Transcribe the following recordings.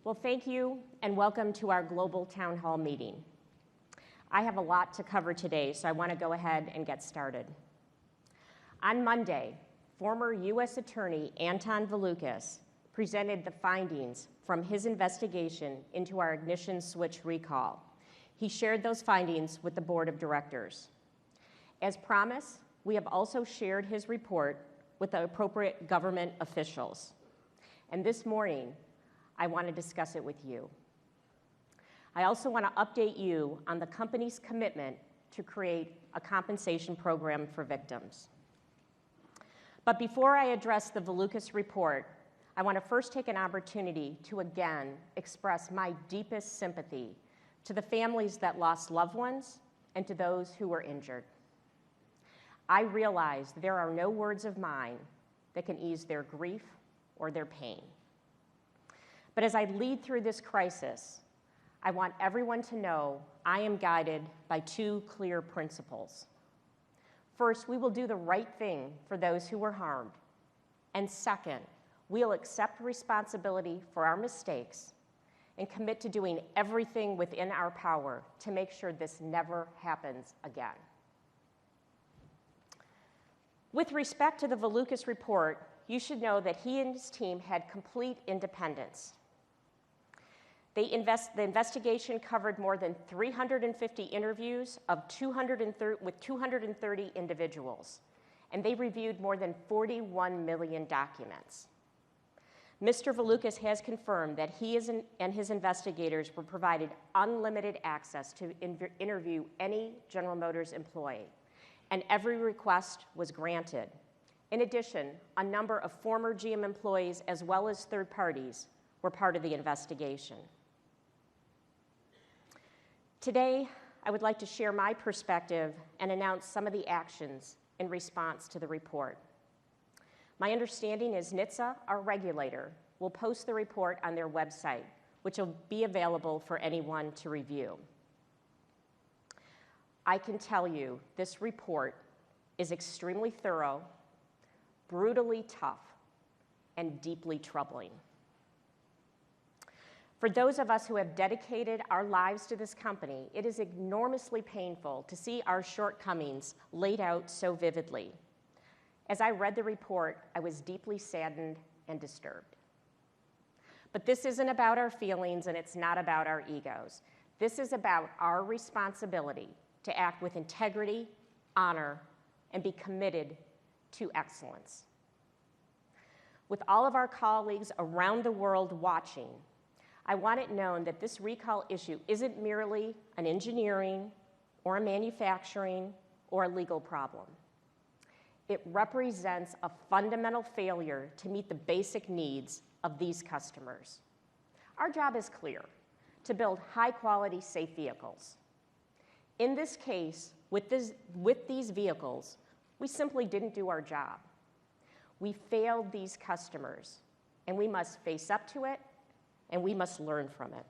Well, thank you and welcome to our global town hall meeting. I have a lot to cover today, so I want to go ahead and get started. On Monday, former U.S. Attorney Anton Valukas presented the findings from his investigation into our ignition switch recall. He shared those findings with the board of directors. As promised, we have also shared his report with the appropriate government officials. And this morning, I want to discuss it with you. I also want to update you on the company's commitment to create a compensation program for victims. But before I address the Valukas report, I want to first take an opportunity to again express my deepest sympathy to the families that lost loved ones and to those who were injured. I realize there are no words of mine that can ease their grief or their pain. But as I lead through this crisis, I want everyone to know I am guided by two clear principles. First, we will do the right thing for those who were harmed. And second, we'll accept responsibility for our mistakes and commit to doing everything within our power to make sure this never happens again. With respect to the Valukas report, you should know that he and his team had complete independence. The investigation covered more than 350 interviews with 230 individuals, and they reviewed more than 41 million documents. Mr. Valukas has confirmed that he and his investigators were provided unlimited access to interview any General Motors employee, and every request was granted. In addition, a number of former GM employees as well as third parties were part of the investigation. Today, I would like to share my perspective and announce some of the actions in response to the report. My understanding is NHTSA, our regulator, will post the report on their website, which will be available for anyone to review. I can tell you this report is extremely thorough, brutally tough, and deeply troubling. For those of us who have dedicated our lives to this company, it is enormously painful to see our shortcomings laid out so vividly. As I read the report, I was deeply saddened and disturbed. But this isn't about our feelings and it's not about our egos. This is about our responsibility to act with integrity, honor, and be committed to excellence. With all of our colleagues around the world watching, I want it known that this recall issue isn't merely an engineering or a manufacturing or a legal problem. It represents a fundamental failure to meet the basic needs of these customers. Our job is clear: to build high-quality, safe vehicles. In this case, with these vehicles, we simply didn't do our job. We failed these customers, and we must face up to it, and we must learn from it.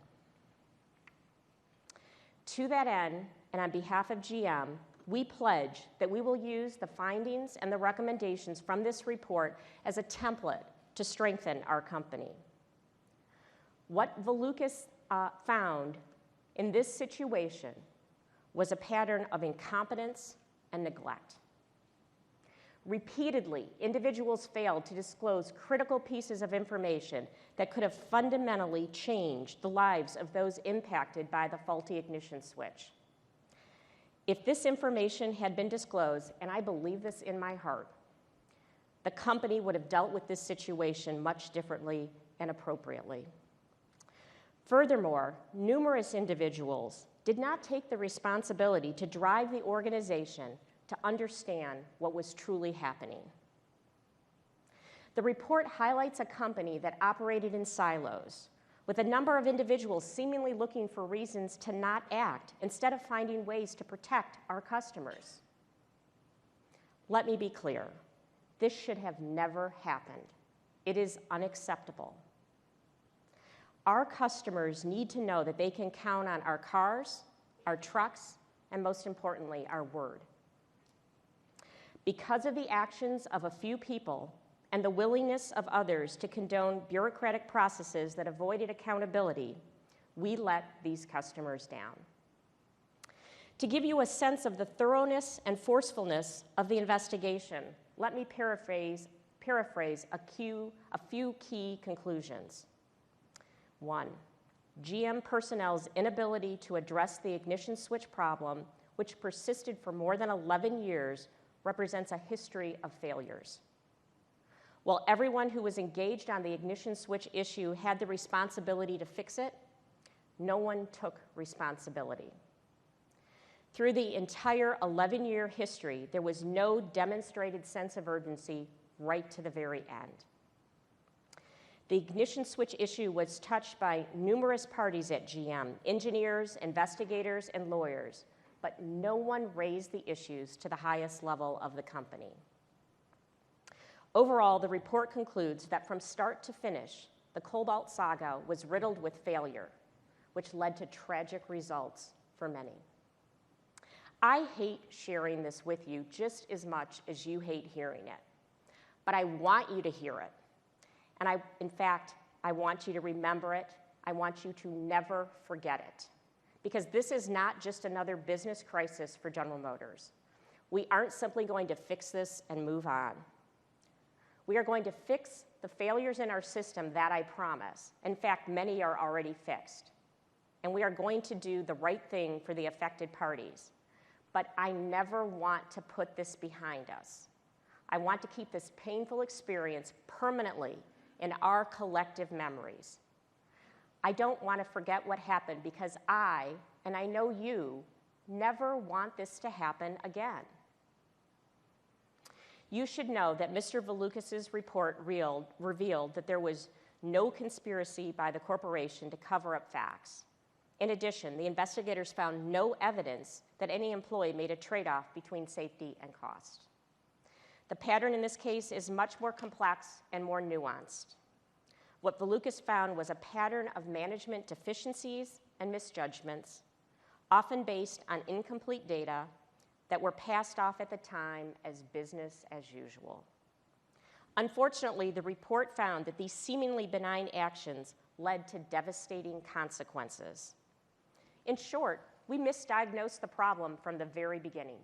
To that end, and on behalf of GM, we pledge that we will use the findings and the recommendations from this report as a template to strengthen our company. What Valukas found in this situation was a pattern of incompetence and neglect. Repeatedly, individuals failed to disclose critical pieces of information that could have fundamentally changed the lives of those impacted by the faulty ignition switch. If this information had been disclosed, and I believe this in my heart, the company would have dealt with this situation much differently and appropriately. Furthermore, numerous individuals did not take the responsibility to drive the organization to understand what was truly happening. The report highlights a company that operated in silos, with a number of individuals seemingly looking for reasons to not act instead of finding ways to protect our customers. Let me be clear, this should have never happened. It is unacceptable. Our customers need to know that they can count on our cars, our trucks, and most importantly, our word. Because of the actions of a few people, and the willingness of others to condone bureaucratic processes that avoided accountability, we let these customers down. To give you a sense of the thoroughness and forcefulness of the investigation, let me paraphrase a few key conclusions. 1, GM personnel's inability to address the ignition switch problem, which persisted for more than 11 years, represents a history of failures. While everyone who was engaged on the ignition switch issue had the responsibility to fix it, no one took responsibility. Through the entire 11-year history, there was no demonstrated sense of urgency right to the very end. The ignition switch issue was touched by numerous parties at GM, engineers, investigators, and lawyers, but no one raised the issues to the highest level of the company. Overall, the report concludes that from start to finish, the Cobalt saga was riddled with failure, which led to tragic results for many. I hate sharing this with you just as much as you hate hearing it, but I want you to hear it. And in fact, I want you to remember it. I want you to never forget it, because this is not just another business crisis for General Motors. We aren't simply going to fix this and move on. We are going to fix the failures in our system that I promise. In fact, many are already fixed. And we are going to do the right thing for the affected parties. But I never want to put this behind us. I want to keep this painful experience permanently in our collective memories. I don't want to forget what happened, because I, and I know you, never want this to happen again. You should know that Mr. Valoukas' report revealed that there was no conspiracy by the corporation to cover up facts. In addition, the investigators found no evidence that any employee made a trade-off between safety and cost. The pattern in this case is much more complex and more nuanced. What Valoukas found was a pattern of management deficiencies and misjudgments, often based on incomplete data that were passed off at the time as business as usual. Unfortunately, the report found that these seemingly benign actions led to devastating consequences. In short, we misdiagnosed the problem from the very beginning.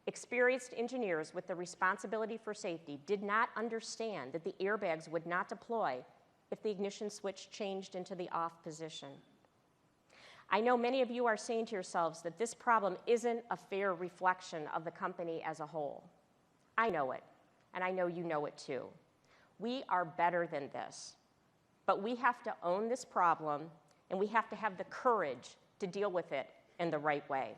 Experienced engineers with the responsibility for safety did not understand that the airbags would not deploy if the ignition switch changed into the off position. I know many of you are saying to yourselves that this problem isn't a fair reflection of the company as a whole. I know it, and I know you know it too. We are better than this, but we have to own this problem, and we have to have the courage to deal with it in the right way.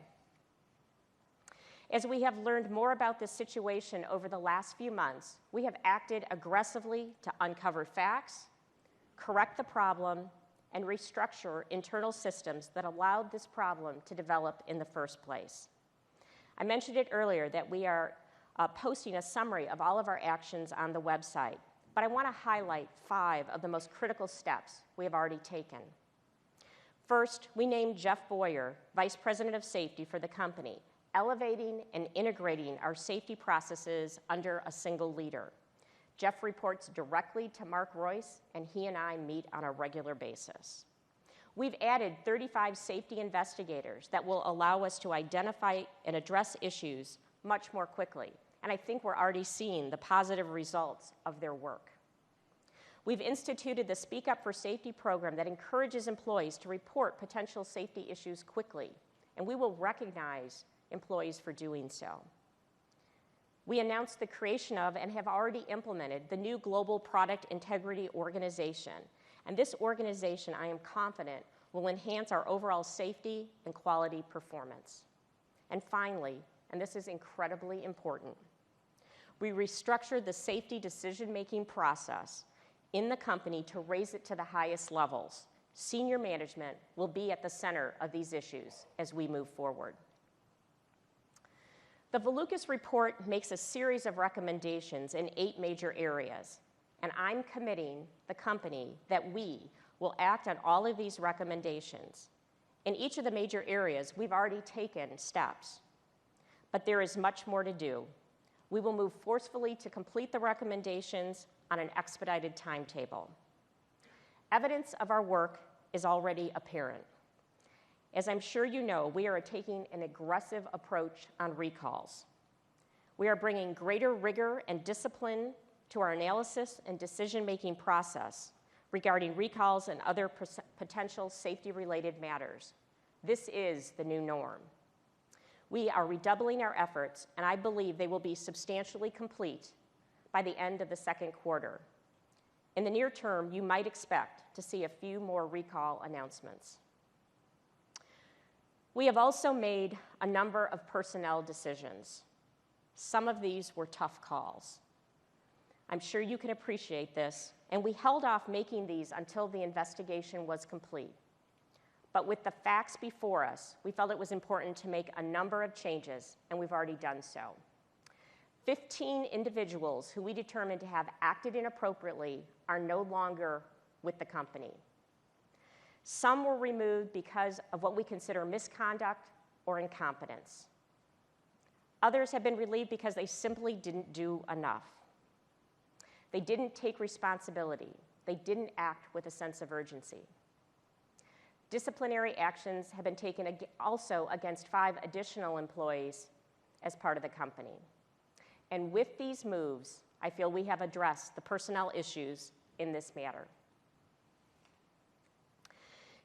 As we have learned more about this situation over the last few months, we have acted aggressively to uncover facts, correct the problem, and restructure internal systems that allowed this problem to develop in the first place. I mentioned it earlier that we are posting a summary of all of our actions on the website, but I want to highlight 5 of the most critical steps we have already taken. First, we named Jeff Boyer Vice President of Safety for the company, elevating and integrating our safety processes under a single leader. Jeff reports directly to Mark Royce, and he and I meet on a regular basis. We've added 35 safety investigators that will allow us to identify and address issues much more quickly, and I think we're already seeing the positive results of their work. We've instituted the Speak Up for Safety program that encourages employees to report potential safety issues quickly, and we will recognize employees for doing so. We announced the creation of and have already implemented the new Global Product Integrity Organization. And this organization, I am confident, will enhance our overall safety and quality performance. And finally, and this is incredibly important, we restructured the safety decision-making process in the company to raise it to the highest levels. Senior management will be at the center of these issues as we move forward. The Valoukas report makes a series of recommendations in 8 major areas, and I'm committing the company that we will act on all of these recommendations. In each of the major areas, we've already taken steps, but there is much more to do. We will move forcefully to complete the recommendations on an expedited timetable. Evidence of our work is already apparent. As I'm sure you know, we are taking an aggressive approach on recalls. We are bringing greater rigor and discipline to our analysis and decision-making process regarding recalls and other potential safety-related matters. This is the new norm. We are redoubling our efforts, and I believe they will be substantially complete by the end of the second quarter. In the near term, you might expect to see a few more recall announcements. We have also made a number of personnel decisions. Some of these were tough calls. I'm sure you can appreciate this, and we held off making these until the investigation was complete. But with the facts before us, we felt it was important to make a number of changes, and we've already done so. 15 individuals who we determined to have acted inappropriately are no longer with the company. Some were removed because of what we consider misconduct or incompetence. Others have been relieved because they simply didn't do enough. They didn't take responsibility. They didn't act with a sense of urgency. Disciplinary actions have been taken also against 5 additional employees as part of the company. And with these moves, I feel we have addressed the personnel issues in this matter.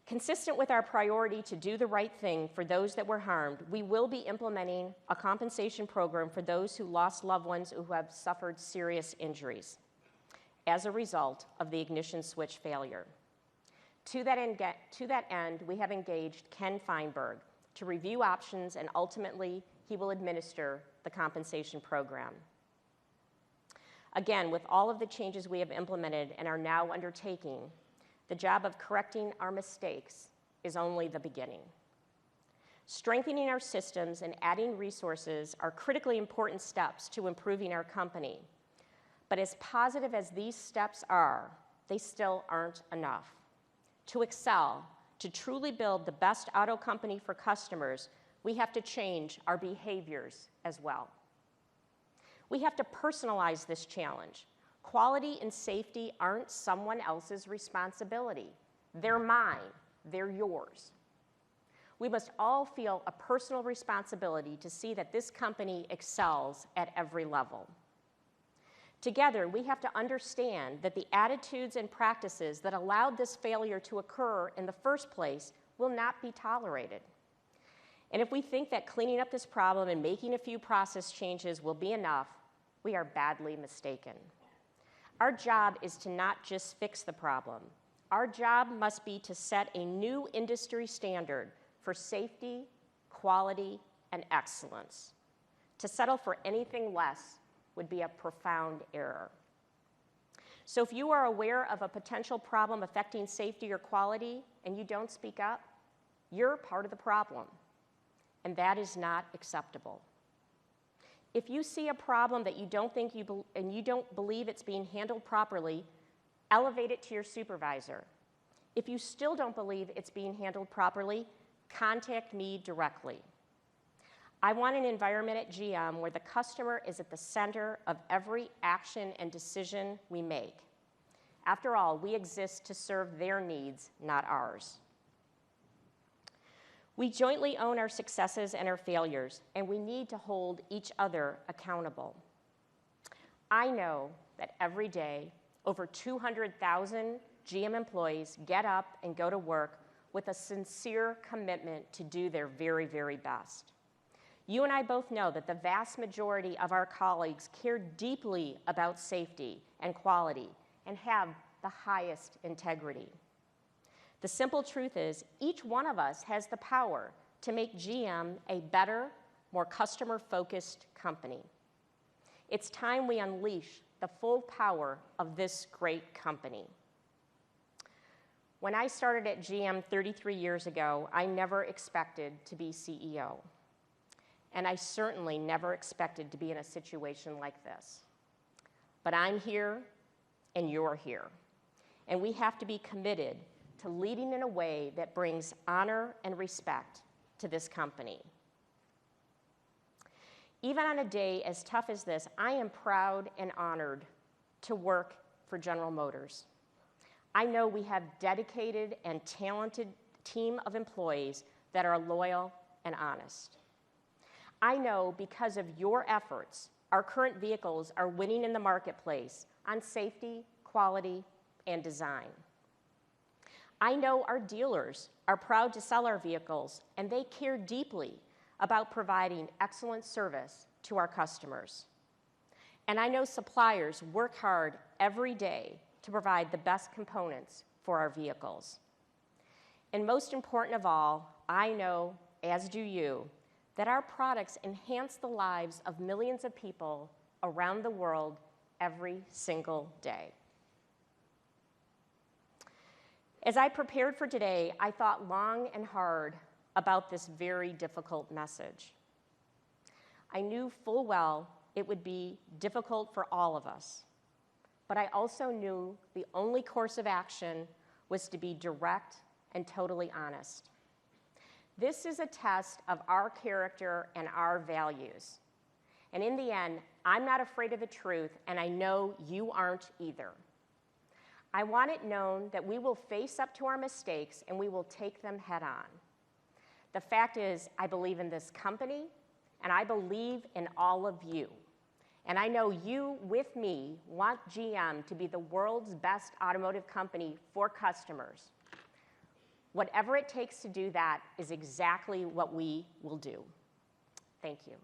Consistent with our priority to do the right thing for those that were harmed, we will be implementing a compensation program for those who lost loved ones who have suffered serious injuries as a result of the ignition switch failure. To that end, we have engaged Ken Feinberg to review options, and ultimately, he will administer the compensation program. Again, with all of the changes we have implemented and are now undertaking, the job of correcting our mistakes is only the beginning. Strengthening our systems and adding resources are critically important steps to improving our company. But as positive as these steps are, they still aren't enough. To excel, to truly build the best auto company for customers, we have to change our behaviors as well. We have to personalize this challenge. Quality and safety aren't someone else's responsibility. They're mine, they're yours. We must all feel a personal responsibility to see that this company excels at every level. Together, we have to understand that the attitudes and practices that allowed this failure to occur in the first place will not be tolerated. And if we think that cleaning up this problem and making a few process changes will be enough, we are badly mistaken. Our job is to not just fix the problem. Our job must be to set a new industry standard for safety, quality, and excellence. To settle for anything less would be a profound error. So if you are aware of a potential problem affecting safety or quality and you don't speak up, you're part of the problem, and that is not acceptable. If you see a problem that you don't think and you don't believe it's being handled properly, elevate it to your supervisor. If you still don't believe it's being handled properly, contact me directly. I want an environment at GM where the customer is at the center of every action and decision we make. After all, we exist to serve their needs, not ours. We jointly own our successes and our failures, and we need to hold each other accountable. I know that every day, over 200,000 GM employees get up and go to work with a sincere commitment to do their very, very best. You and I both know that the vast majority of our colleagues care deeply about safety and quality and have the highest integrity. The simple truth is, each one of us has the power to make GM a better, more customer-focused company. It's time we unleash the full power of this great company. When I started at GM 33 years ago, I never expected to be CEO. And I certainly never expected to be in a situation like this. But I'm here, and you're here. And we have to be committed to leading in a way that brings honor and respect to this company. Even on a day as tough as this, I am proud and honored to work for General Motors. I know we have dedicated and talented team of employees that are loyal and honest. I know because of your efforts, our current vehicles are winning in the marketplace on safety, quality, and design. I know our dealers are proud to sell our vehicles, and they care deeply about providing excellent service to our customers. And I know suppliers work hard every day to provide the best components for our vehicles. And most important of all, I know, as do you, that our products enhance the lives of millions of people around the world every single day. As I prepared for today, I thought long and hard about this very difficult message. I knew full well it would be difficult for all of us, but I also knew the only course of action was to be direct and totally honest. This is a test of our character and our values. And in the end, I'm not afraid of the truth, and I know you aren't either. I want it known that we will face up to our mistakes and we will take them head on. The fact is, I believe in this company, and I believe in all of you. And I know you, with me, want GM to be the world's best automotive company for customers. Whatever it takes to do that is exactly what we will do. Thank you.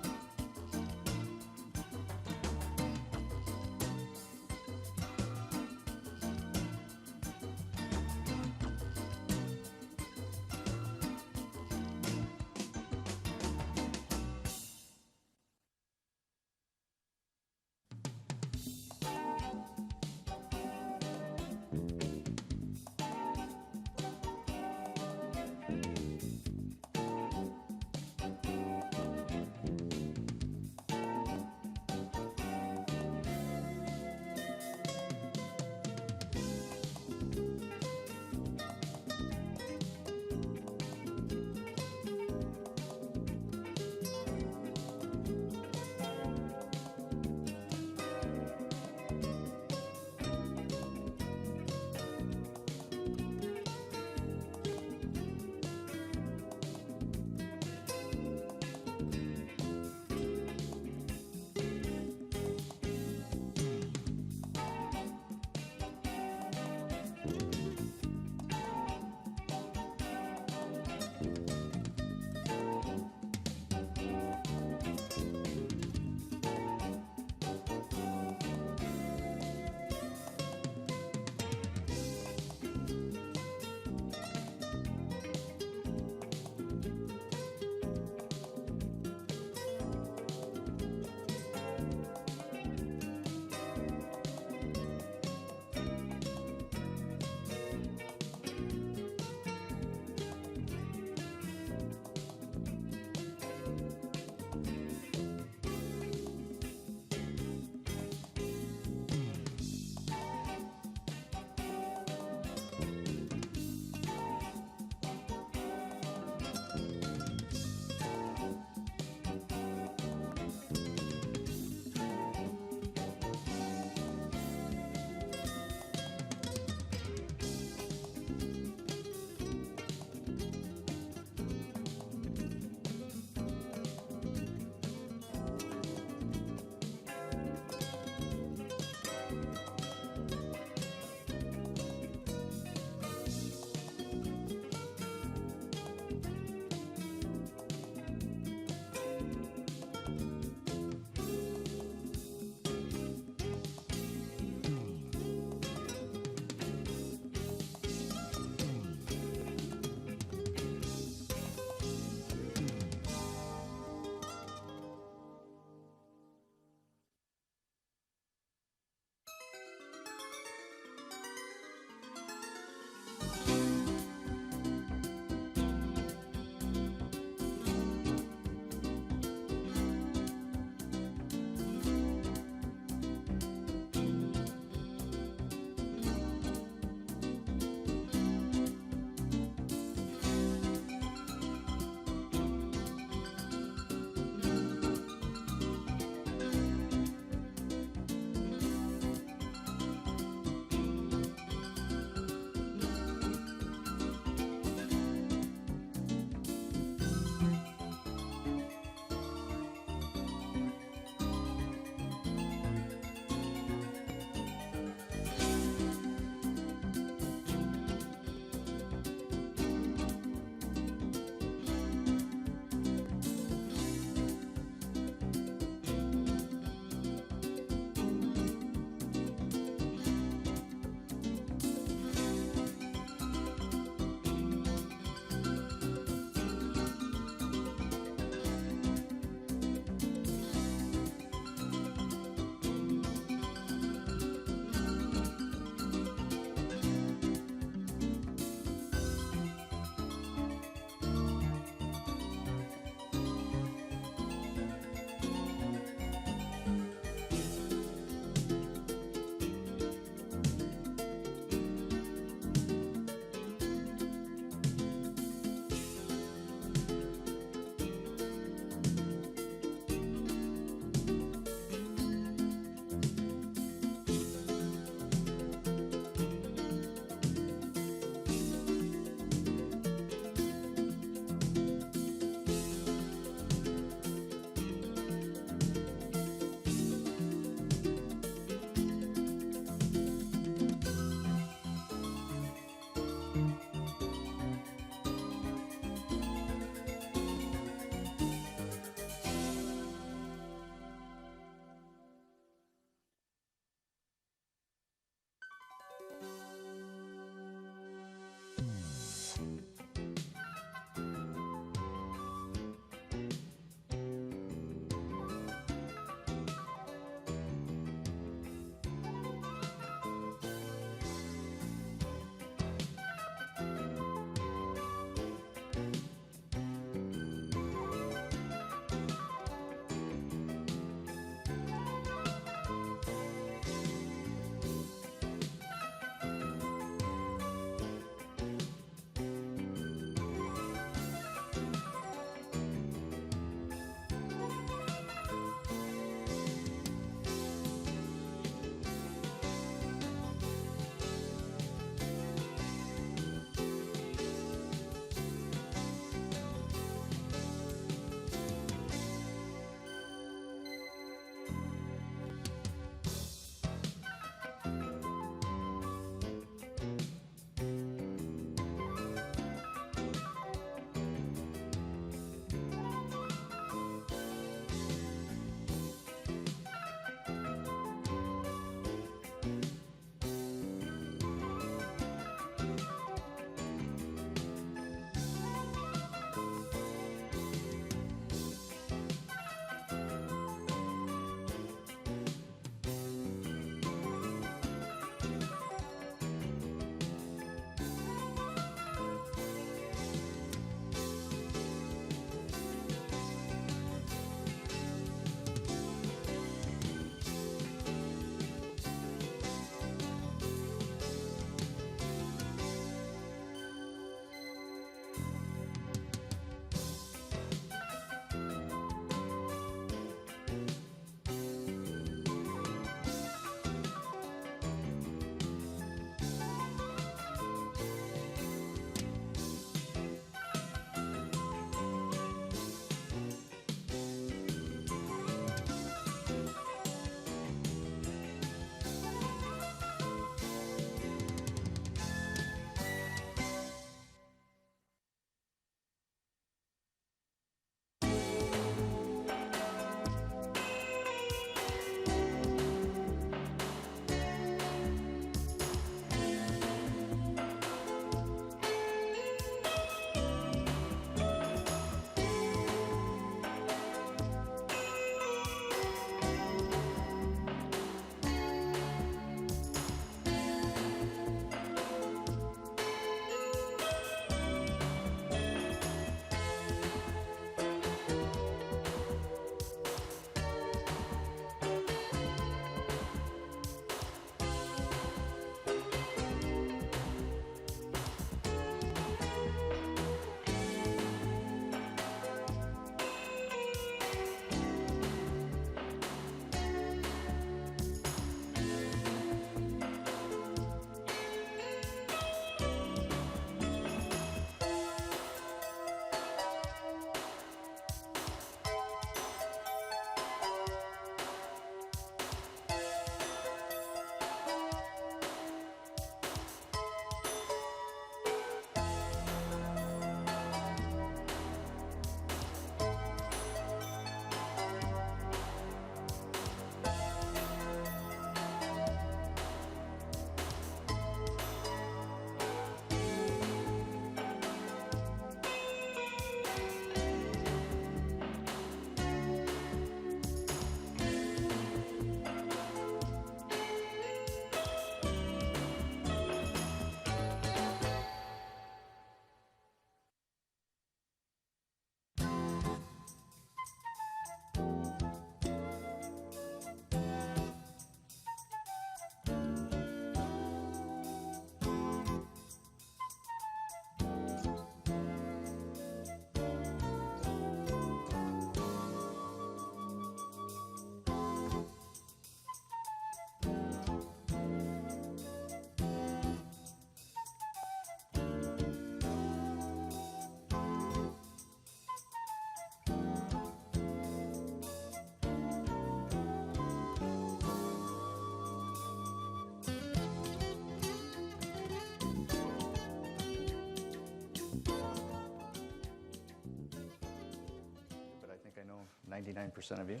99% of you.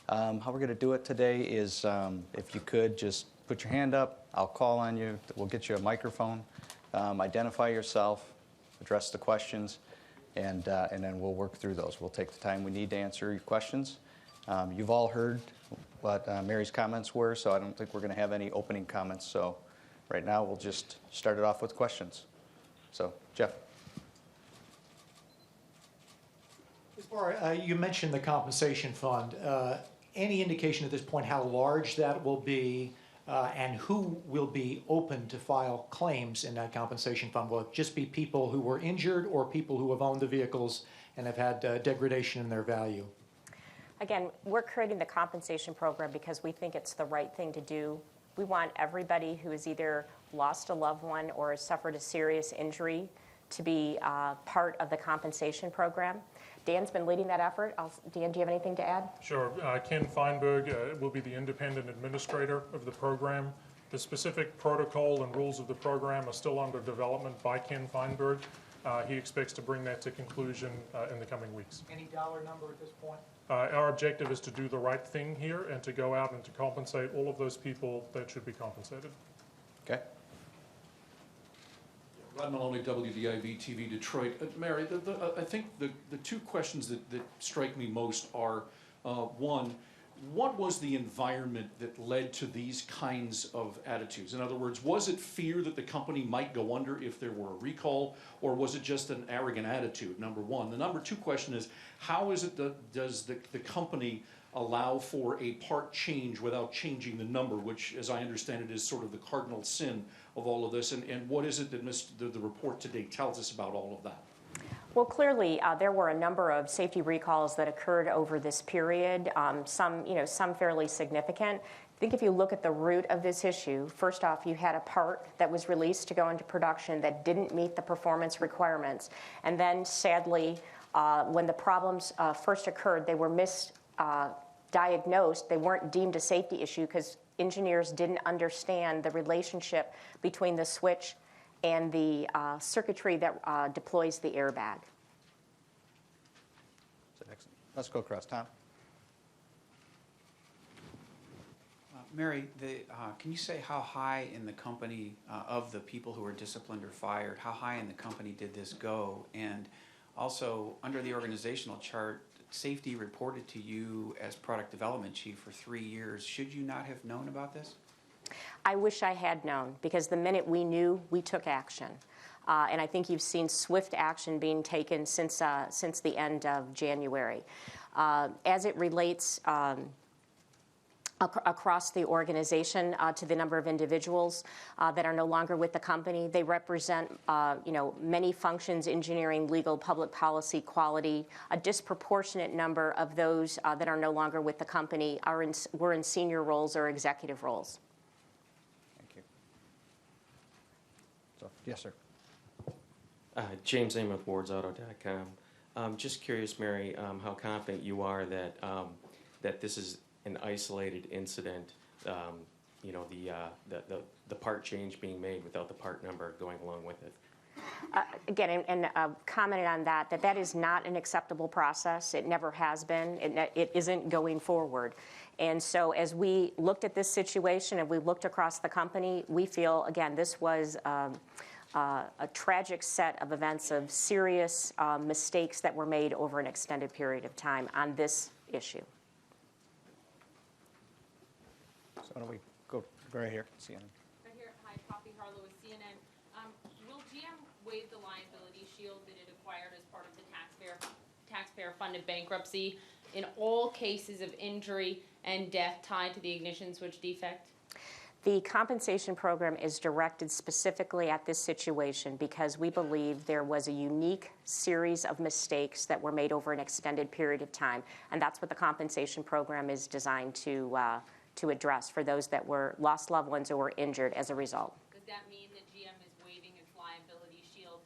How we're going to do it today is if you could just put your hand up, I'll call on you, we'll get you a microphone, identify yourself, address the questions, and then we'll work through those. We'll take the time we need to answer your questions. You've all heard what Mary's comments were, so I don't think we're going to have any opening comments. So right now we'll just start it off with questions. So, Jeff. As far you mentioned the compensation fund. Any indication at this point how large that will be and who will be open to file claims in that compensation fund? Will it just be people who were injured or people who have owned the vehicles and have had degradation in their value? Again, we're creating the compensation program because we think it's the right thing to do. We want everybody who has either lost a loved one or has suffered a serious injury to be part of the compensation program. Dan's been leading that effort. Dan, do you have anything to add? Sure. Ken Feinberg will be the independent administrator of the program. The specific protocol and rules of the program are still under development by Ken Feinberg. He expects to bring that to conclusion in the coming weeks. Any dollar number at this point? Our objective is to do the right thing here and to go out and to compensate all of those people that should be compensated. Okay. Rod Maloney, WDIV TV Detroit. Mary, I think the two questions that strike me most are, one, what was the environment that led to these kinds of attitudes? In other words, was it fear that the company might go under if there were a recall, or was it just an arrogant attitude, number one? The number two question is, how is it that does the company allow for a part change without changing the number, which, as I understand it, is sort of the cardinal sin of all of this, and what is it that the report today tells us about all of that? Well, clearly, there were a number of safety recalls that occurred over this period, some fairly significant. I think if you look at the root of this issue, first off, you had a part that was released to go into production that didn't meet the performance requirements. And then, sadly, when the problems first occurred, they were misdiagnosed. They weren't deemed a safety issue because engineers didn't understand the relationship between the switch and the circuitry that deploys the airbag. Excellent. Let's go across. Tom? Mary, can you say how high in the company, of the people who were disciplined or fired, how high in the company did this go? And also, under the organizational chart, safety reported to you as product development chief for 3 years. Should you not have known about this? I wish I had known, because the minute we knew, we took action. And I think you've seen swift action being taken since the end of January. As it relates across the organization to the number of individuals that are no longer with the company, they represent many functions: engineering, legal, public policy, quality. A disproportionate number of those that are no longer with the company were in senior roles or executive roles. Yes, sir. James Amen with wardsauto.com. Just curious, Mary, how confident you are that that this is an isolated incident. The part change being made without the part number going along with it. Again, and commented on that is not an acceptable process. It never has been. It isn't going forward. And so as we looked at this situation and we looked across the company, we feel, again, this was a tragic set of events of serious mistakes that were made over an extended period of time on this issue. So why don't we go right here, CNN. Right here, hi, Poppy Harlow with CNN. Will GM waive the liability shield that it acquired as part of the taxpayer-funded bankruptcy in all cases of injury and death tied to the ignition switch defect? The compensation program is directed specifically at this situation because we believe there was a unique series of mistakes that were made over an extended period of time, and that's what the compensation program is designed to address for those that were lost loved ones or were injured as a result. Does that mean that GM is waiving its liability shield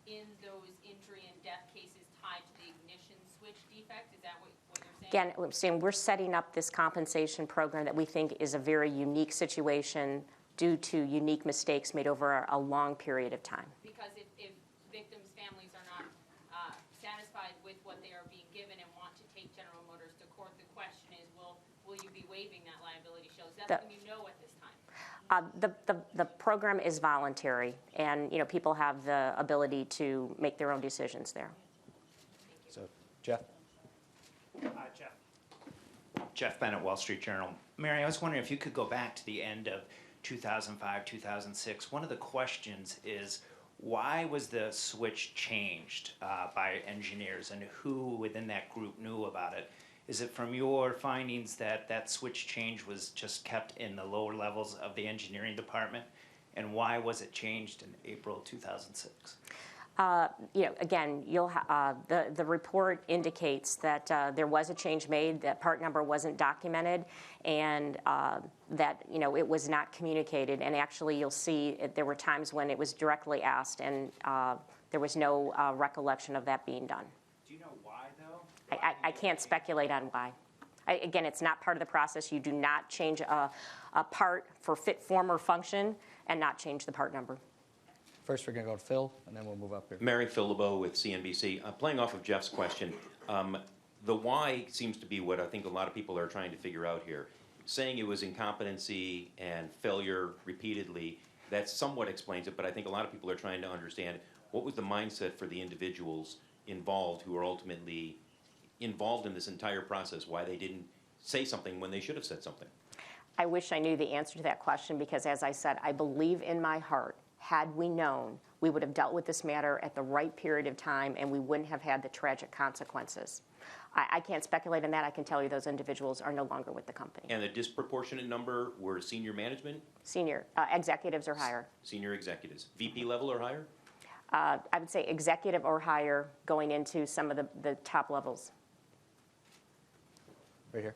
in those injury and death cases tied to the ignition switch defect? Is that what you're saying? Again, I'm saying we're setting up this compensation program that we think is a very unique situation due to unique mistakes made over a long period of time. Because if victims' families are not satisfied with what they are being given and want to take General Motors to waiving that liability shield? Is that The- something you know at this time? The program is voluntary, and, people have the ability to make their own decisions there. So, Jeff? Jeff Bennett, Wall Street Journal. Mary, I was wondering if you could go back to the end of 2005, 2006. One of the questions is, why was the switch changed by engineers, and who within that group knew about it? Is it from your findings that that switch change was just kept in the lower levels of the engineering department? And why was it changed in April 2006? Again, the report indicates that there was a change made, that part number wasn't documented, and that it was not communicated. And actually, you'll see there were times when it was directly asked, and there was no recollection of that being done. Do you know why, though? I can't speculate on why. Again, it's not part of the process. You do not change a part for fit, form, or function and not change the part number. First, we're going to go to Phil, and then we'll move up here. Mary, Phil LeBeau with CNBC. Playing off of Jeff's question, the why seems to be what I think a lot of people are trying to figure out here. Saying it was incompetency and failure repeatedly, that somewhat explains it, but I think a lot of people are trying to understand what was the mindset for the individuals involved who were ultimately involved in this entire process, why they didn't say something when they should have said something. I wish I knew the answer to that question because, as I said, I believe in my heart, had we known, we would have dealt with this matter at the right period of time and we wouldn't have had the tragic consequences. I can't speculate on that. I can tell you those individuals are no longer with the company. And the disproportionate number were senior management? Senior executives or higher. Senior executives. VP level or higher? I would say executive or higher going into some of the top levels. Right here.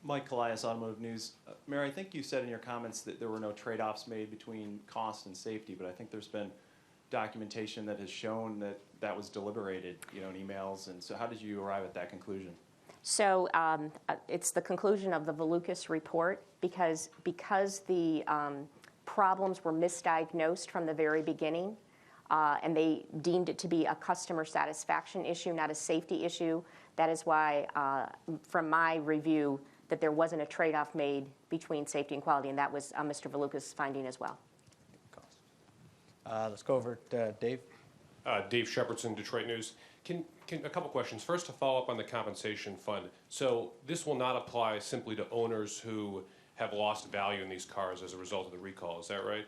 Mike Colias, Automotive News. Mary, I think you said in your comments that there were no trade-offs made between cost and safety, but I think there's been documentation that has shown that that was deliberated, in emails. And so how did you arrive at that conclusion? So it's the conclusion of the Valukas report because the problems were misdiagnosed from the very beginning, and they deemed it to be a customer satisfaction issue, not a safety issue. That is why, from my review, that there wasn't a trade-off made between safety and quality, and that was Mr. Valukas' finding as well. Let's go over to Dave. Dave Shepardson, Detroit News. Can a couple questions. First, to follow up on the compensation fund. So this will not apply simply to owners who have lost value in these cars as a result of the recall. Is that right?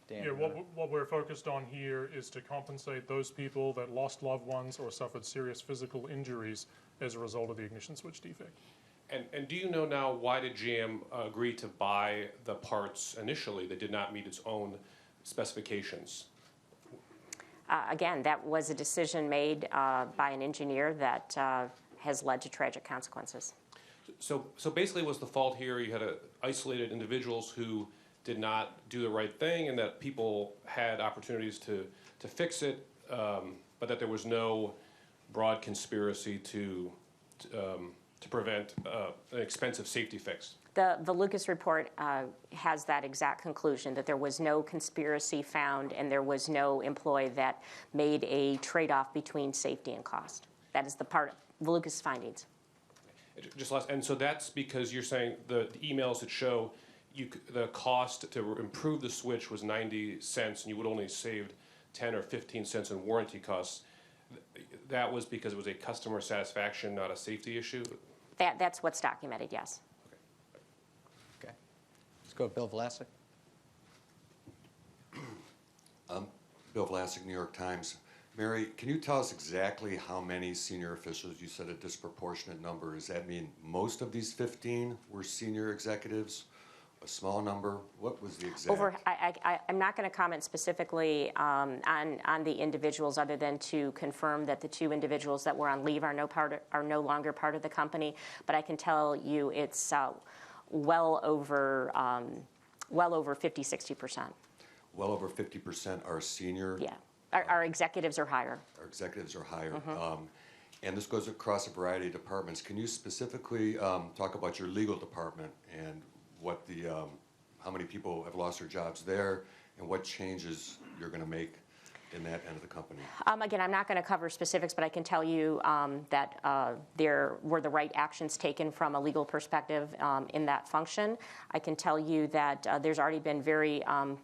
Dan, Yeah, what we're focused on here is to compensate those people that lost loved ones or suffered serious physical injuries as a result of the ignition switch defect. And do you know now why did GM agree to buy the parts initially that did not meet its own specifications? Again, that was a decision made by an engineer that has led to tragic consequences. So basically, was the fault here you had isolated individuals who did not do the right thing, and that people had opportunities to fix it, but that there was no broad conspiracy to prevent an expensive safety fix? The Valukas report has that exact conclusion, that there was no conspiracy found and there was no employee that made a trade-off between safety and cost. That is the part of Valukas' findings. Just last, and so that's because you're saying the emails that show the cost to improve the switch was 90 cents and you would only saved 10 or 15 cents in warranty costs. That was because it was a customer satisfaction, not a safety issue? That's what's documented, yes. Okay. Let's go to Bill Vlasic. Bill Vlasic, New York Times. Mary, can you tell us exactly how many senior officials? You said a disproportionate number. Does that mean most of these 15 were senior executives? A small number? What was the exact? I'm not going to comment specifically on the individuals other than to confirm that the two individuals that were on leave are no longer part of the company. But I can tell you it's well over 50-60%. Well over 50% are senior? Yeah. Our executives are higher. Our executives are higher. And this goes across a variety of departments. Can you specifically talk about your legal department and what how many people have lost their jobs there, and what changes you're going to make in that end of the company? Again, I'm not going to cover specifics, but I can tell you that there were the right actions taken from a legal perspective in that function. I can tell you that there's already been very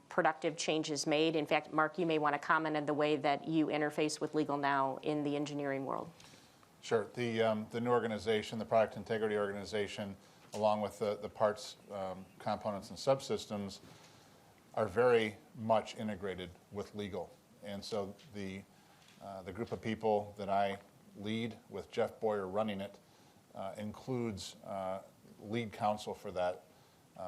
productive changes made. In fact, Mark, you may want to comment on the way that you interface with legal now in the engineering world. Sure. The new organization, the Product Integrity Organization, along with the parts, components, and subsystems, are very much integrated with legal. And so the group of people that I lead, with Jeff Boyer running it, includes lead counsel for that,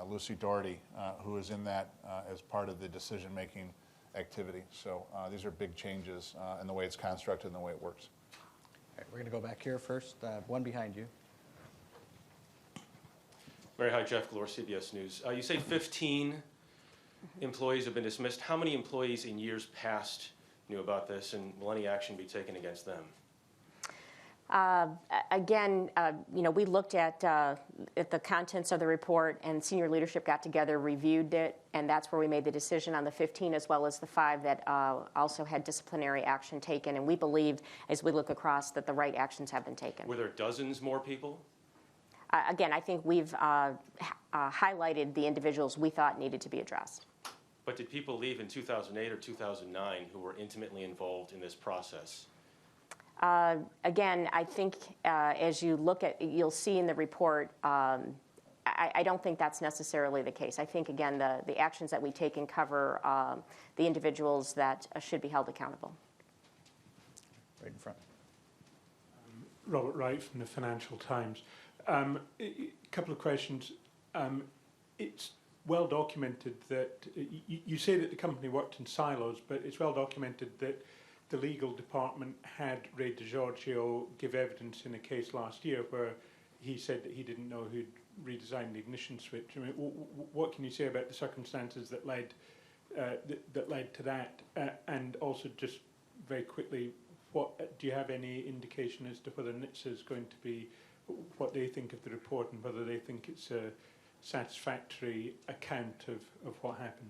Lucy Doherty, who is in that as part of the decision-making activity. So these are big changes in the way it's constructed and the way it works. All right, we're going to go back here first. One behind you. Mary, hi, Jeff Glore, CBS News. You say 15 employees have been dismissed. How many employees in years past knew about this, and will any action be taken against them? Again, we looked at the contents of the report, and senior leadership got together, reviewed it, and that's where we made the decision on the 15 as well as the 5 that also had disciplinary action taken. And we believe, as we look across, that the right actions have been taken. Were there dozens more people? Again, I think we've highlighted the individuals we thought needed to be addressed. But did people leave in 2008 or 2009 who were intimately involved in this process? Again, I think as you look at, you'll see in the report, I don't think that's necessarily the case. I think, again, the actions that we take and cover the individuals that should be held accountable. Right in front. Robert Wright from the Financial Times. A couple of questions. It's well documented that you say that the company worked in silos, but it's well documented that the legal department had Ray DiGiorgio give evidence in a case last year where he said that he didn't know who'd redesigned the ignition switch. I mean, what can you say about the circumstances that led to that? And also, just very quickly, do you have any indication as to whether NHTSA is going to be, what they think of the report and whether they think it's a satisfactory account of what happened?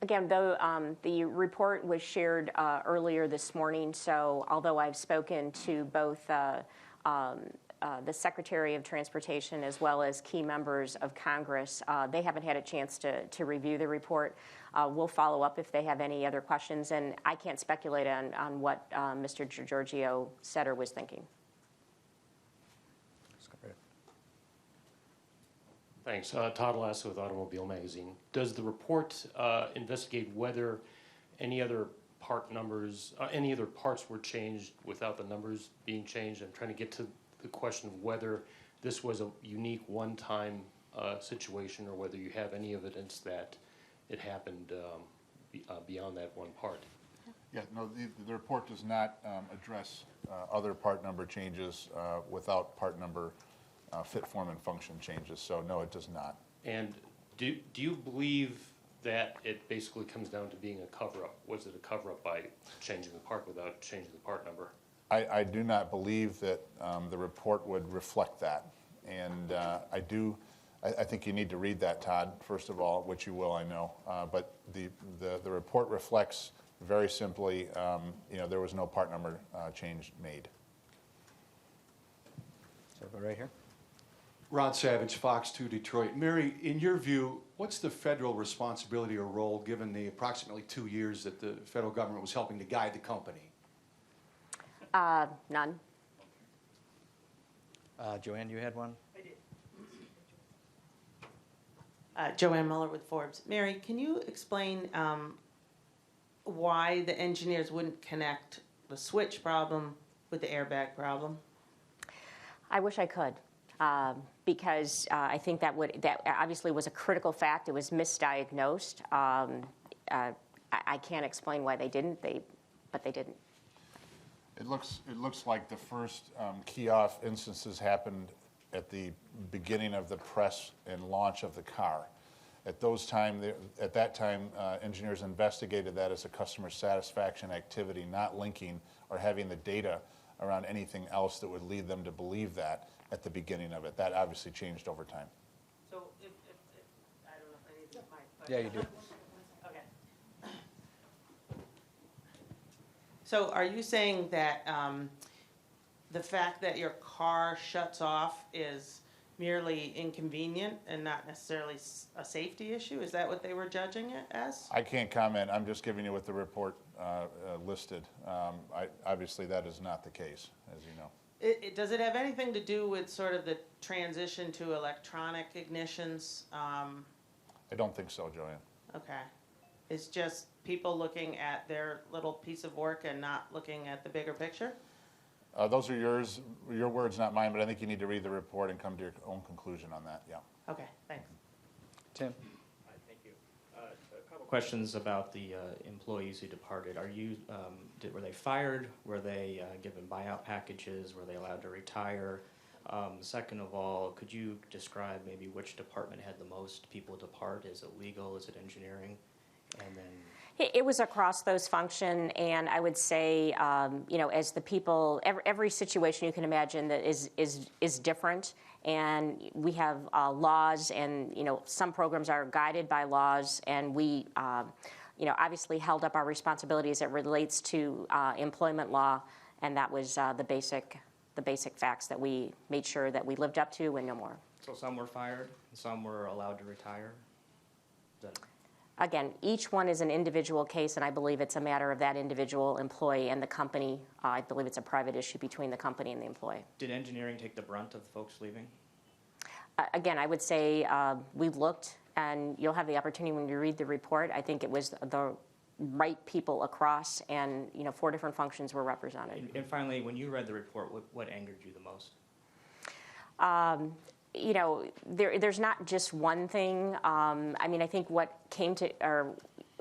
Again, though, the report was shared earlier this morning, so although I've spoken to both the Secretary of Transportation as well as key members of Congress, they haven't had a chance to review the report. We'll follow up if they have any other questions, and I can't speculate on what Mr. DiGiorgio said or was thinking. Thanks. Todd Lasso with Automobile Magazine. Does the report investigate whether any other part numbers, any other parts were changed without the numbers being changed? I'm trying to get to the question of whether this was a unique one-time situation or whether you have any evidence that it happened beyond that one part. Yeah, no, the report does not address other part number changes without part number fit, form, and function changes. So no, it does not. And do you believe that it basically comes down to being a cover-up? Was it a cover-up by changing the part without changing the part number? I do not believe that the report would reflect that. And I think you need to read that, Todd, first of all, which you will, I know. But the report reflects very simply, there was no part number change made. So go right here. Ron Savage, Fox 2 Detroit. Mary, in your view, what's the federal responsibility or role given the approximately 2 years that the federal government was helping to guide the company? None. Joanne, you had one? I did. Joanne Muller with Forbes. Mary, can you explain why the engineers wouldn't connect the switch problem with the airbag problem? I wish I could. Because I think that obviously was a critical fact. It was misdiagnosed. I can't explain why they didn't, but they didn't. It looks like the first key-off instances happened at the beginning of the press and launch of the car. At that time, engineers investigated that as a customer satisfaction activity, not linking or having the data around anything else that would lead them to believe that at the beginning of it. That obviously changed over time. So if I don't know if I need the mic. Yeah, you do. Okay. So are you saying that the fact that your car shuts off is merely inconvenient and not necessarily a safety issue? Is that what they were judging it as? I can't comment. I'm just giving you what the report listed. Obviously, that is not the case, as you know. Does it have anything to do with sort of the transition to electronic ignitions? I don't think so, Joanne. Okay. It's just people looking at their little piece of work and not looking at the bigger picture? Those are your words, not mine, but I think you need to read the report and come to your own conclusion on that, yeah. Okay, thanks. Tim? Hi, thank you. A couple questions about the employees who departed. Were they fired? Were they given buyout packages? Were they allowed to retire? Second of all, could you describe maybe which department had the most people depart? Is it legal? Is it engineering? And then It was across those functions, and I would say, as the people, every situation you can imagine that is different, and we have laws, and some programs are guided by laws, and we, obviously held up our responsibility as it relates to employment law, and that was the basic facts that we made sure that we lived up to, and no more. so some were fired, some were allowed to retire. Is that Again, each one is an individual case, and I believe it's a matter of that individual employee and the company. I believe it's a private issue between the company and the employee. Did engineering take the brunt of the folks leaving? Again, I would say we looked, and you'll have the opportunity when you read the report. I think it was the right people across, and 4 different functions were represented. And finally, when you read the report, what angered you the most? There's not just one thing. I think what came to,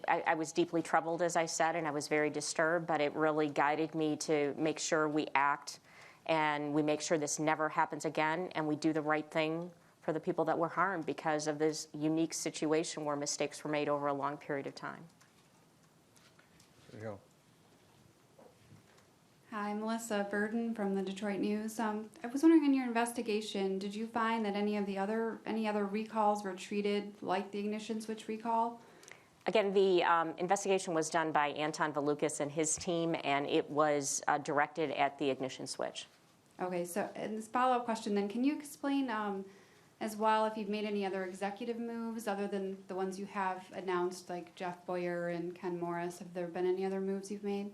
I was deeply troubled, as I said, and I was very disturbed, but it really guided me to make sure we act and we make sure this never happens again, and we do the right thing for the people that were harmed because of this unique situation where mistakes were made over a long period of time. There you go. Hi, Melissa Burden from the Detroit News. I was wondering, in your investigation, did you find that any other recalls were treated like the ignition switch recall? Again, the investigation was done by Anton Valukas and his team, and it was directed at the ignition switch. Okay, so in this follow-up question then, can you explain as well if you've made any other executive moves other than the ones you have announced, like Jeff Boyer and Ken Morris? Have there been any other moves you've made?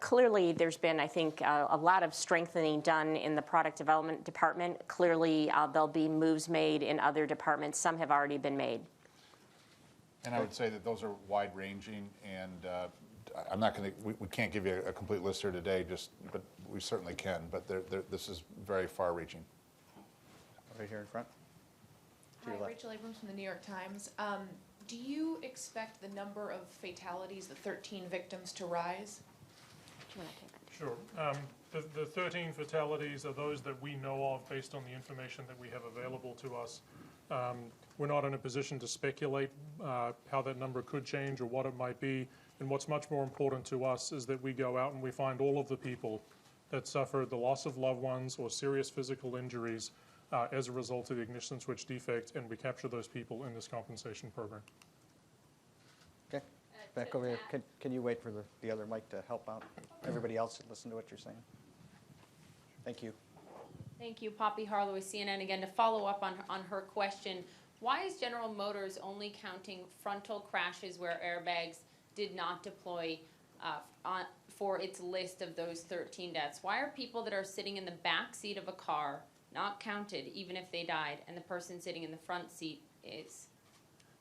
Clearly there's been, I think, a lot of strengthening done in the product development department. Clearly there'll be moves made in other departments. Some have already been made. And I would say that those are wide-ranging, and I'm not going to, we can't give you a complete list here today, but we certainly can, but this is very far-reaching. Right here in front. Hi, Rachel Abrams from the New York Times. Do you expect the number of fatalities, the 13 victims, to rise? Sure. The 13 fatalities are those that we know of based on the information that we have available to us. We're not in a position to speculate how that number could change or what it might be. And what's much more important to us is that we go out and we find all of the people that suffered the loss of loved ones or serious physical injuries as a result of the ignition switch defect, and we capture those people in this compensation program. Okay, back over here. Can you wait for the other mic to help out everybody else to listen to what you're saying? Thank you. Thank you, Poppy Harlow with CNN. Again, to follow up on her question, why is General Motors only counting frontal crashes where airbags did not deploy for its list of those 13 deaths? Why are people that are sitting in the back seat of a car not counted even if they died, and the person sitting in the front seat is?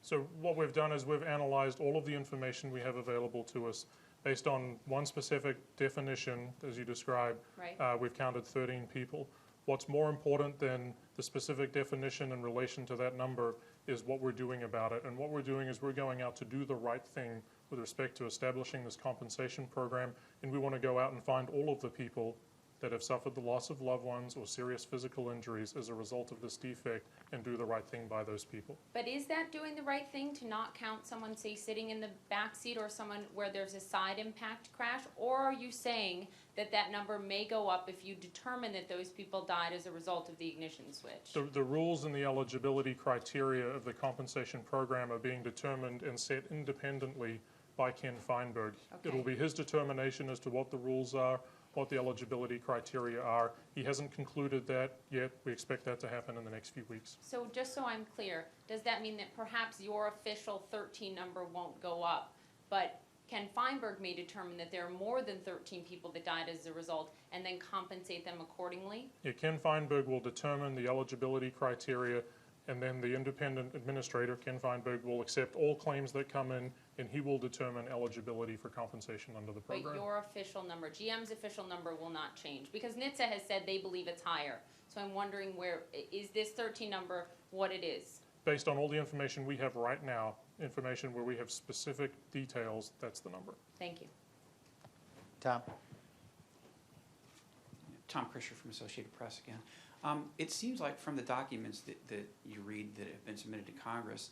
So what we've done is we've analyzed all of the information we have available to us based on one specific definition, as you described. Right. We've counted 13 people. What's more important than the specific definition in relation to that number is what we're doing about it. And what we're doing is we're going out to do the right thing with respect to establishing this compensation program, and we want to go out and find all of the people that have suffered the loss of loved ones or serious physical injuries as a result of this defect and do the right thing by those people. But is that doing the right thing to not count someone, say, sitting in the back seat or someone where there's a side impact crash? Or are you saying that that number may go up if you determine that those people died as a result of the ignition switch? The rules and the eligibility criteria of the compensation program are being determined and set independently by Ken Feinberg. Okay. It will be his determination as to what the rules are, what the eligibility criteria are. He hasn't concluded that yet. We expect that to happen in the next few weeks. So just so I'm clear, does that mean that perhaps your official 13 number won't go up, but Ken Feinberg may determine that there are more than 13 people that died as a result and then compensate them accordingly? Yeah, Ken Feinberg will determine the eligibility criteria, and then the independent administrator, Ken Feinberg, will accept all claims that come in, and he will determine eligibility for compensation under the But program. your official number, GM's official number will not change, because NHTSA has said they believe it's higher. So I'm wondering, is this 13 number what it is? Based on all the information we have right now, information where we have specific details, that's the number. Thank you. Tom? Tom Krischer from Associated Press again. It seems like from the documents that you read that have been submitted to Congress,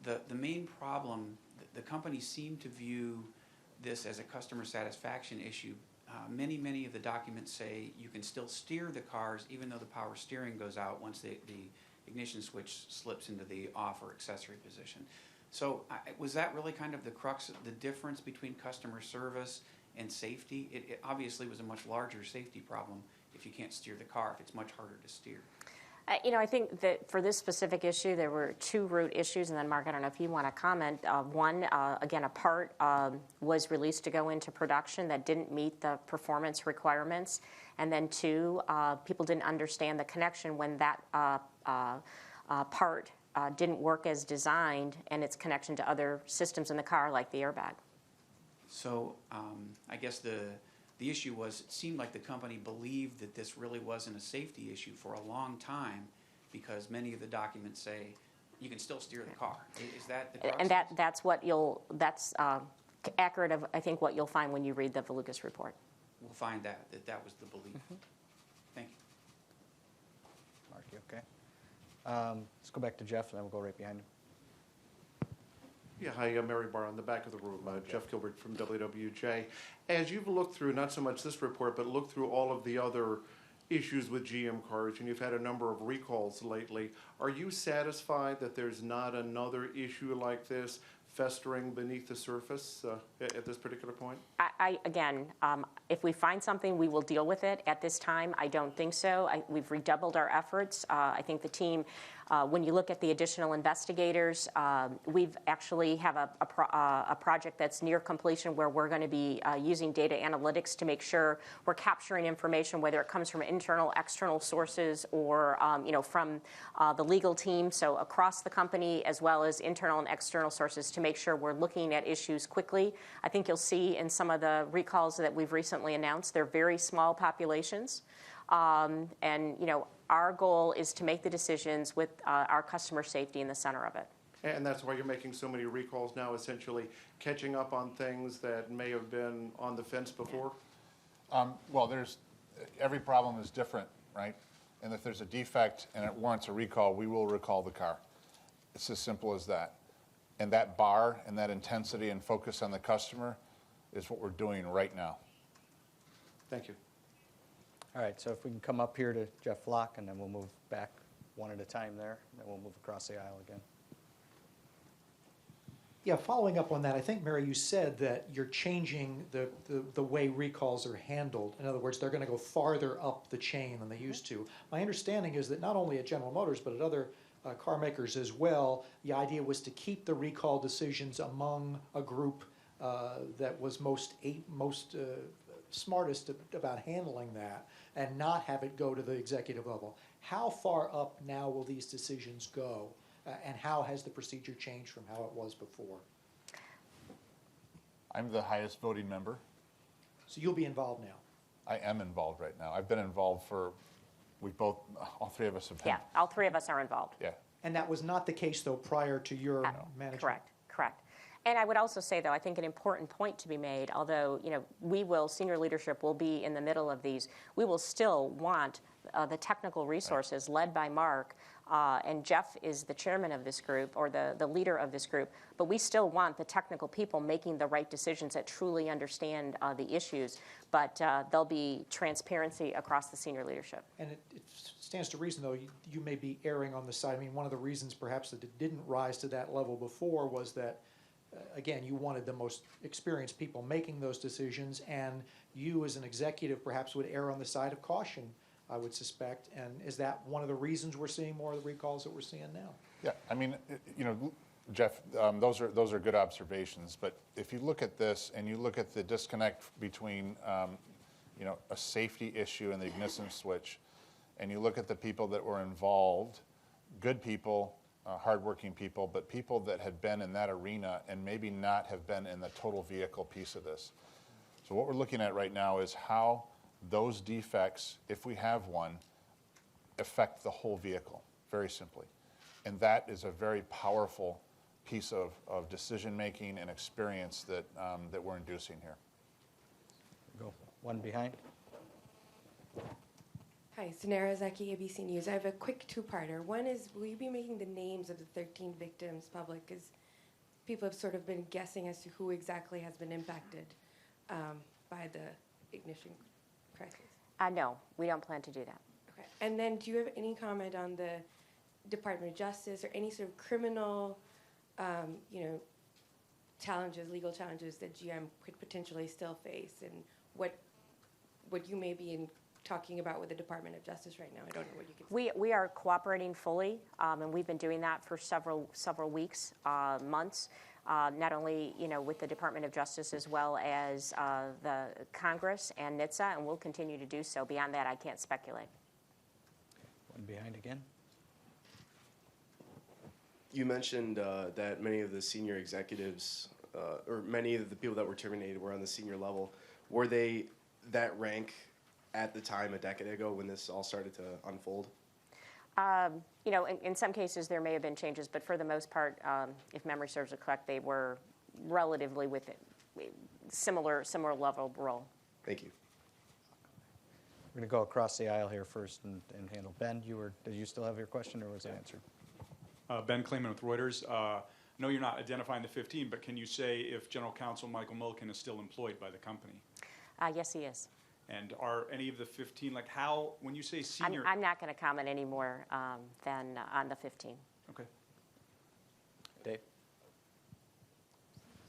the main problem, the companies seem to view this as a customer satisfaction issue. Many of the documents say you can still steer the cars even though the power steering goes out once the ignition switch slips into the off or accessory position. So was that really kind of the crux, the difference between customer service and safety? It obviously was a much larger safety problem if you can't steer the car, if it's much harder to steer. I think that for this specific issue, there were two root issues, and then Mark, I don't know if you want to comment. One, again, a part was released to go into production that didn't meet the performance requirements, and then two, people didn't understand the connection when that part didn't work as designed, and its connection to other systems in the car, like the airbag. So I guess the issue was, it seemed like the company believed that this really wasn't a safety issue for a long time, because many of the documents say you can still steer the car. Is that the crux? And that's accurate of, I think, what you'll find when you read the Valukas report. We'll find that that was the belief. Thank you. Mark, you okay? Let's go back to Jeff, and then we'll go right behind him. Yeah, hi, Mary Barr on the back of the room. Jeff Gilbert from WWJ. As you've looked through, not so much this report, but looked through all of the other issues with GM cars, and you've had a number of recalls lately, are you satisfied that there's not another issue like this festering beneath the surface at this particular point? Again, if we find something, we will deal with it. At this time, I don't think so. We've redoubled our efforts. I think the team, when you look at the additional investigators, we've actually have a project that's near completion where we're going to be using data analytics to make sure we're capturing information, whether it comes from internal, external sources, or from the legal team. So across the company, as well as internal and external sources, to make sure we're looking at issues quickly. I think you'll see in some of the recalls that we've recently announced, they're very small populations. Our goal is to make the decisions with our customer safety in the center of it. And that's why you're making so many recalls now, essentially catching up on things that may have been on the fence before? Well, every problem is different, right? And if there's a defect and it warrants a recall, we will recall the car. It's as simple as that. And that bar and that intensity and focus on the customer is what we're doing right now. Thank you. All right, so if we can come up here to Jeff Flock, and then we'll move back one at a time there, and then we'll move across the aisle again. Yeah, following up on that, I think, Mary, you said that you're changing the way recalls are handled. In other words, they're going to go farther up the chain than they used to. My understanding is that not only at General Motors, but at other car makers as well, the idea was to keep the recall decisions among a group that was most smartest about handling that, and not have it go to the executive level. How far up now will these decisions go? And how has the procedure changed from how it was before? I'm the highest voting member. So you'll be involved now? I am involved right now. I've been involved all three of us have been. Yeah, all three of us are involved. Yeah. And that was not the case, though, prior to your management? Correct. And I would also say, though, I think an important point to be made, although, senior leadership will be in the middle of these, we will still want the technical resources led by Mark, and Jeff is the chairman of this group, or the leader of this group, but we still want the technical people making the right decisions that truly understand the issues, but there'll be transparency across the senior leadership. And it stands to reason, though, you may be erring on the side. I mean, one of the reasons perhaps that it didn't rise to that level before was that again, you wanted the most experienced people making those decisions, and you as an executive perhaps would err on the side of caution, I would suspect. And is that one of the reasons we're seeing more of the recalls that we're seeing now? Yeah, I mean, Jeff, those are good observations. But if you look at this and you look at the disconnect between, a safety issue and the ignition switch, and you look at the people that were involved, good people, hardworking people, but people that had been in that arena and maybe not have been in the total vehicle piece of this. So what we're looking at right now is how those defects, if we have one, affect the whole vehicle, very simply. And that is a very powerful piece of decision-making and experience that we're inducing here. Go one behind. Hi, Sonara Zaki, ABC News. I have a quick two-parter. One is, will you be making the names of the 13 victims public? Because people have sort of been guessing as to who exactly has been impacted by the ignition crisis. No, we don't plan to do that. Okay. And then do you have any comment on the Department of Justice or any sort of criminal, challenges, legal challenges that GM could potentially still face, and what you may be talking about with the Department of Justice right now? I don't know what you can say. We are cooperating fully, and we've been doing that for several weeks, months. Not only with the Department of Justice as well as the Congress and NHTSA, and we'll continue to do so. Beyond that, I can't speculate. One behind again. You mentioned that many of the senior executives, or many of the people that were terminated, were on the senior level. Were they that rank at the time a decade ago when this all started to unfold? In some cases there may have been changes, but for the most part, if memory serves it correct, they were relatively with similar level role. Thank you. We're going to go across the aisle here first and handle. Ben, did you still have your question, or was it answered? Ben Kleeman with Reuters. I know you're not identifying the 15, but can you say if General Counsel Michael Milken is still employed by the company? Yes, he is. And are any of the 15, when you say senior... I'm not going to comment any more than on the 15. Okay. Dave?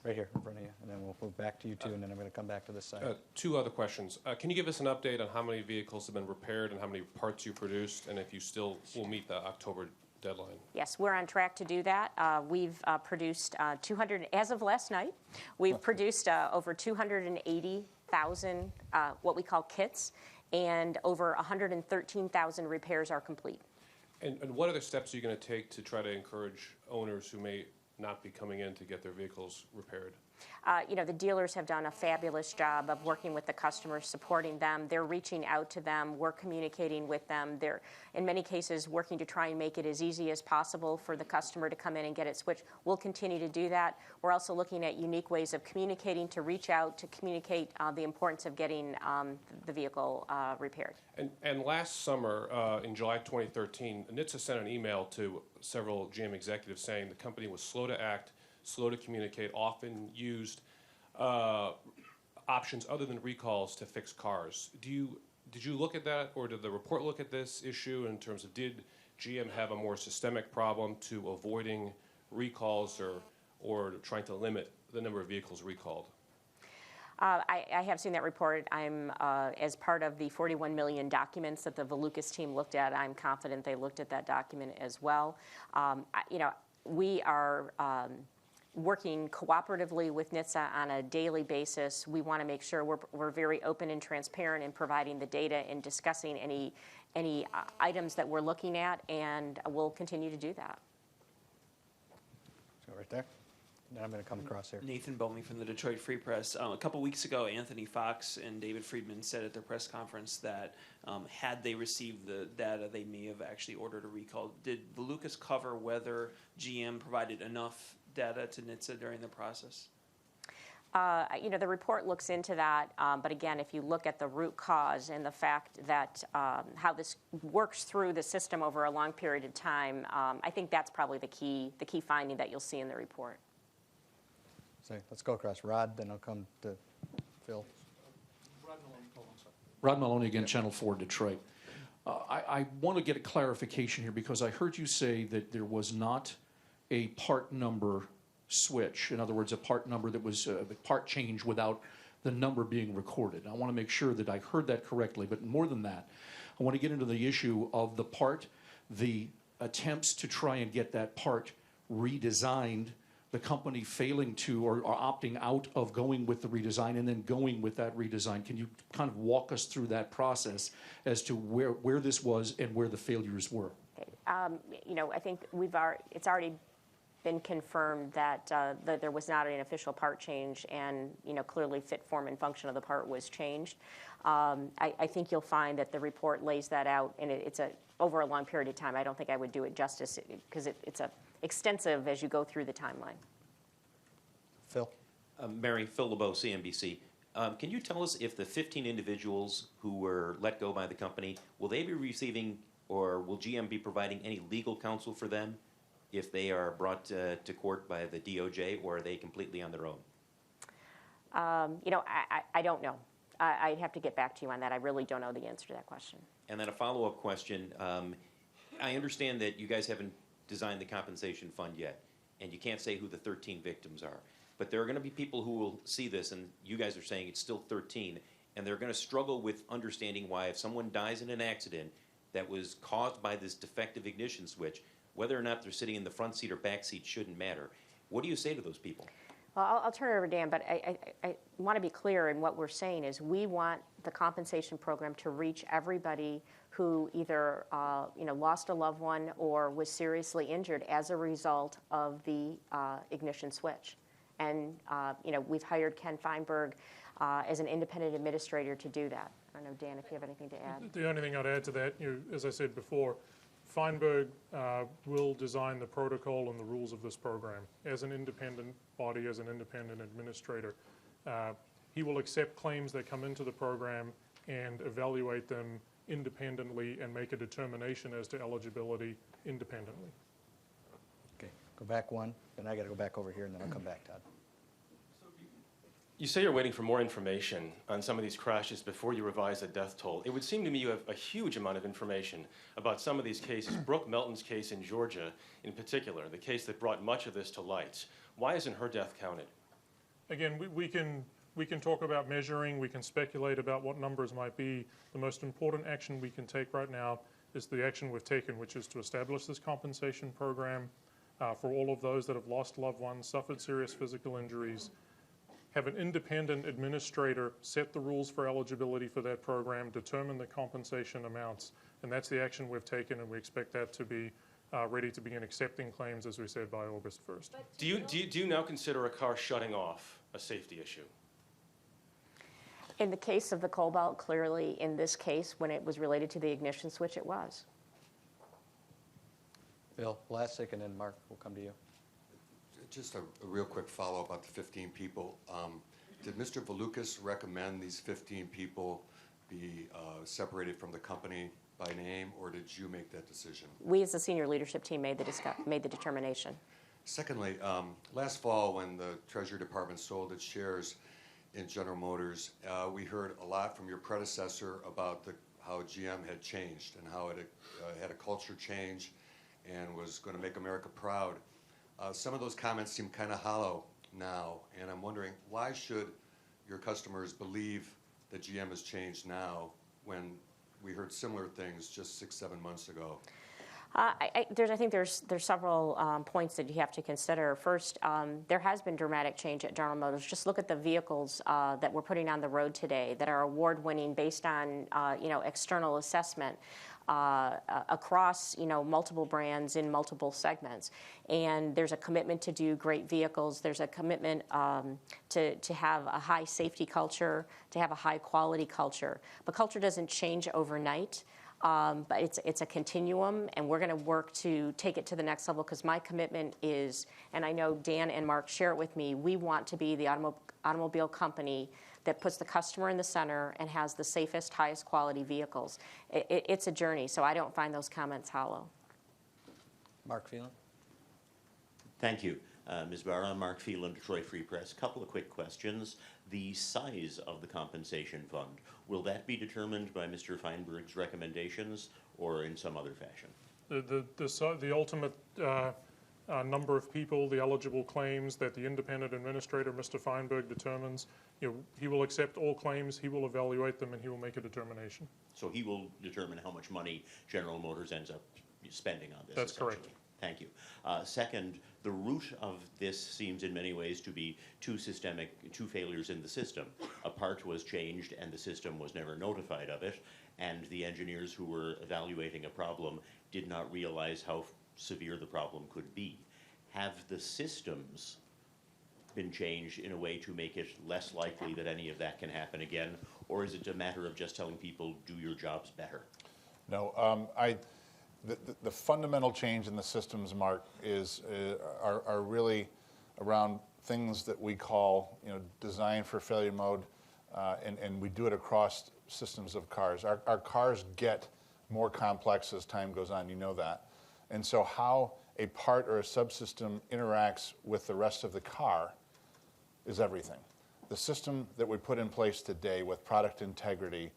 Right here in front of you, and then we'll move back to you two, and then I'm going to come back to this side. Two other questions. Can you give us an update on how many vehicles have been repaired and how many parts you produced, and if you still will meet the October deadline? Yes, we're on track to do that. We've produced 200, as of last night, we've produced over 280,000 what we call kits, and over 113,000 repairs are complete. And what other steps are you going to take to try to encourage owners who may not be coming in to get their vehicles repaired? The dealers have done a fabulous job of working with the customers, supporting them. They're reaching out to them. We're communicating with them. They're, in many cases, working to try and make it as easy as possible for the customer to come in and get it switched. We'll continue to do that. We're also looking at unique ways of communicating, to reach out, to communicate the importance of getting the vehicle repaired. And last summer, in July 2013, NHTSA sent an email to several GM executives saying the company was slow to act, slow to communicate, often used options other than recalls to fix cars. Did you look at that, or did the report look at this issue in terms of, did GM have a more systemic problem to avoiding recalls or trying to limit the number of vehicles recalled? I have seen that report. I'm, as part of the 41 million documents that the Volucas team looked at, I'm confident they looked at that document as well. We are working cooperatively with NHTSA on a daily basis. We want to make sure we're very open and transparent in providing the data and discussing any items that we're looking at, and we'll continue to do that. So right there. Now I'm going to come across here. Nathan Bomey from the Detroit Free Press. A couple weeks ago, Anthony Fox and David Friedman said at their press conference that had they received the data, they may have actually ordered a recall. Did Volucas cover whether GM provided enough data to NHTSA during the process? The report looks into that, but again, if you look at the root cause and the fact that how this works through the system over a long period of time, I think that's probably the key finding that you'll see in the report. So let's go across. Rod, then I'll come to Phil. Rod Maloney again, Channel 4, Detroit. I want to get a clarification here because I heard you say that there was not a part number switch. In other words, a part number that was a part change without the number being recorded. I want to make sure that I heard that correctly, but more than that, I want to get into the issue of the part, the attempts to try and get that part redesigned, the company failing to or opting out of going with the redesign and then going with that redesign. Can you kind of walk us through that process as to where this was and where the failures were? You know, I think it's already been confirmed that there was not an official part change, and you know, clearly fit, form, and function of the part was changed. I think you'll find that the report lays that out, and it's over a long period of time. I don't think I would do it justice because it's extensive as you go through the timeline. Phil? Mary, Phil LeBeau, CNBC. Can you tell us if the 15 individuals who were let go by the company, will they be receiving, or will GM be providing any legal counsel for them if they are brought to court by the DOJ, or are they completely on their own? You know, I don't know. I'd have to get back to you on that. I really don't know the answer to that question. And then a follow-up question. I understand that you guys haven't designed the compensation fund yet, and you can't say who the 13 victims are. But there are going to be people who will see this, and you guys are saying it's still 13, and they're going to struggle with understanding why if someone dies in an accident that was caused by this defective ignition switch, whether or not they're sitting in the front seat or back seat shouldn't matter. What do you say to those people? Well, I'll turn it over to Dan, but I want to be clear in what we're saying is we want the compensation program to reach everybody who either you know, lost a loved one or was seriously injured as a result of the ignition switch. And you know, we've hired Ken Feinberg as an independent administrator to do that. I don't know, Dan, if you have anything to add. The only thing I'd add to that, as I said before, Feinberg will design the protocol and the rules of this program as an independent body, as an independent administrator. He will accept claims that come into the program and evaluate them independently and make a determination as to eligibility independently. Okay, go back one, then I got to go back over here, and then I'll come back, Todd. You say you're waiting for more information on some of these crashes before you revise the death toll. It would seem to me you have a huge amount of information about some of these cases. Brooke Melton's case in Georgia, in particular, the case that brought much of this to light. Why isn't her death counted? Again, we can talk about measuring, we can speculate about what numbers might be. The most important action we can take right now is the action we've taken, which is to establish this compensation program for all of those that have lost loved ones, suffered serious physical injuries, have an independent administrator set the rules for eligibility for that program, determine the compensation amounts, and that's the action we've taken, and we expect that to be ready to begin accepting claims, as we said, by August 1st. Do you now consider a car shutting off a safety issue? In the case of the Cobalt, clearly in this case, when it was related to the ignition switch, it was. Bill Vlasic, and then Mark will come to you. Just a real quick follow-up about the 15 people. Did Mr. Valukas recommend these 15 people be separated from the company by name, or did you make that decision? We as the senior leadership team made the determination. Secondly, last fall when the Treasury Department sold its shares in General Motors, we heard a lot from your predecessor about how GM had changed and how it had a culture change and was going to make America proud. Some of those comments seem kind of hollow now, and I'm wondering, why should your customers believe that GM has changed now when we heard similar things just 6-7 months ago? I think there's several points that you have to consider. First, there has been dramatic change at General Motors. Just look at the vehicles that we're putting on the road today that are award-winning based on external assessment. Across multiple brands in multiple segments, and there's a commitment to do great vehicles. There's a commitment to have a high safety culture, to have a high quality culture. But culture doesn't change overnight. But it's a continuum, and we're going to work to take it to the next level, because my commitment is, and I know Dan and Mark share it with me, we want to be the automobile company that puts the customer in the center and has the safest, highest quality vehicles. It's a journey, so I don't find those comments hollow. Mark Phelan. Thank you. Ms. Barr, I'm Mark Phelan, Detroit Free Press. Couple of quick questions. The size of the compensation fund, will that be determined by Mr. Feinberg's recommendations or in some other fashion? The ultimate number of people, the eligible claims that the independent administrator, Mr. Feinberg, determines. He will accept all claims, he will evaluate them, and he will make a determination. So he will determine how much money General Motors ends up spending on this. That's correct. Thank you. Second, the root of this seems in many ways to be two failures in the system. A part was changed and the system was never notified of it, and the engineers who were evaluating a problem did not realize how severe the problem could be. Have the systems been changed in a way to make it less likely that any of that can happen again, or is it a matter of just telling people, do your jobs better? No, the fundamental change in the systems, Mark, are really around things that we call design for failure mode, and we do it across systems of cars. Our cars get more complex as time goes on, you know that. And so how a part or a subsystem interacts with the rest of the car is everything. The system that we put in place today with product integrity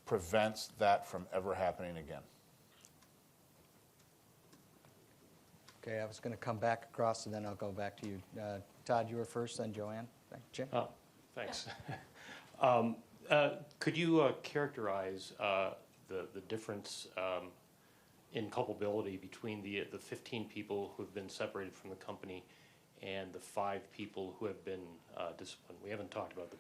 prevents that from ever happening again. Okay, I was going to come back across, and then I'll go back to you. Todd, you were first, then Joanne. Jim? Oh, thanks. Could you characterize the difference in culpability between the 15 people who have been separated from the company and the 5 people who have been disciplined? We haven't talked about the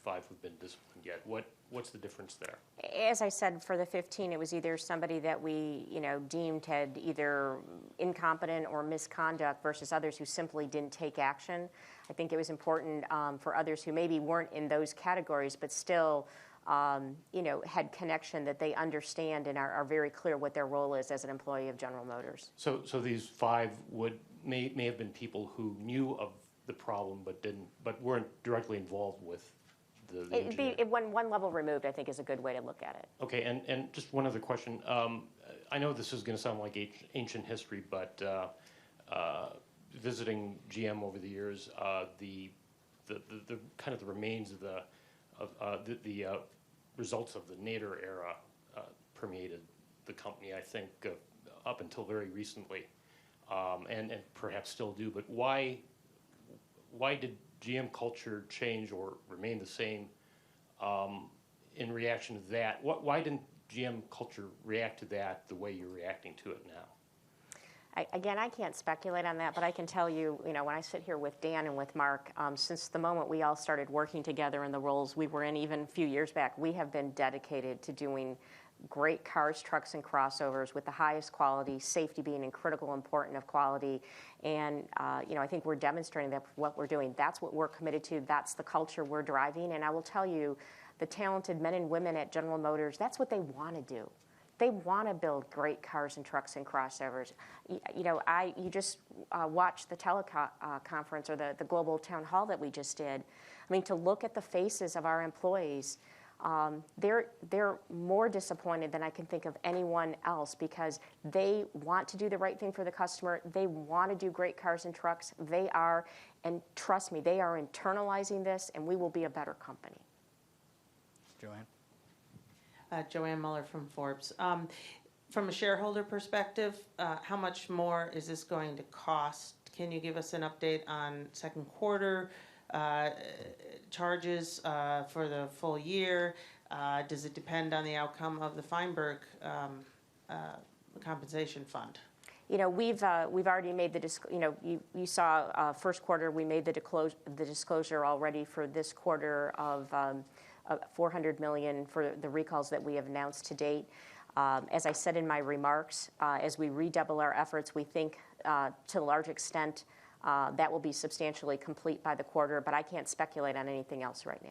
5 who've been disciplined yet. What's the difference there? As I said, for the 15, it was either somebody that we, deemed had either incompetent or misconduct versus others who simply didn't take action. I think it was important for others who maybe weren't in those categories, but still, had connection, that they understand and are very clear what their role is as an employee of General Motors. So these 5 may have been people who knew of the problem but weren't directly involved with the engineering. One level removed, I think, is a good way to look at it. Okay, and just one other question. I know this is going to sound like ancient history, but visiting GM over the years, the kind of the remains of the results of the Nader era permeated the company, I think, up until very recently, and perhaps still do. But why did GM culture change or remain the same in reaction to that? Why didn't GM culture react to that the way you're reacting to it now? Again, I can't speculate on that, but I can tell you, when I sit here with Dan and with Mark, since the moment we all started working together in the roles we were in, even a few years back, we have been dedicated to doing great cars, trucks, and crossovers with the highest quality, safety being a critical important of quality. And, I think we're demonstrating that what we're doing. That's what we're committed to. That's the culture we're driving. And I will tell you, the talented men and women at General Motors, that's what they want to do. They want to build great cars and trucks and crossovers. You just watched the teleconference or the global town hall that we just did. I mean, to look at the faces of our employees, they're more disappointed than I can think of anyone else, because they want to do the right thing for the customer. They want to do great cars and trucks. They are, and trust me, they are internalizing this, and we will be a better company. Joanne? Joanne Muller from Forbes. From a shareholder perspective, how much more is this going to cost? Can you give us an update on second quarter charges for the full year? Does it depend on the outcome of the Feinberg compensation fund? We've already made the you saw first quarter, we made the disclosure already for this quarter of $400 million for the recalls that we have announced to date. As I said in my remarks, as we redouble our efforts, we think to a large extent that will be substantially complete by the quarter, but I can't speculate on anything else right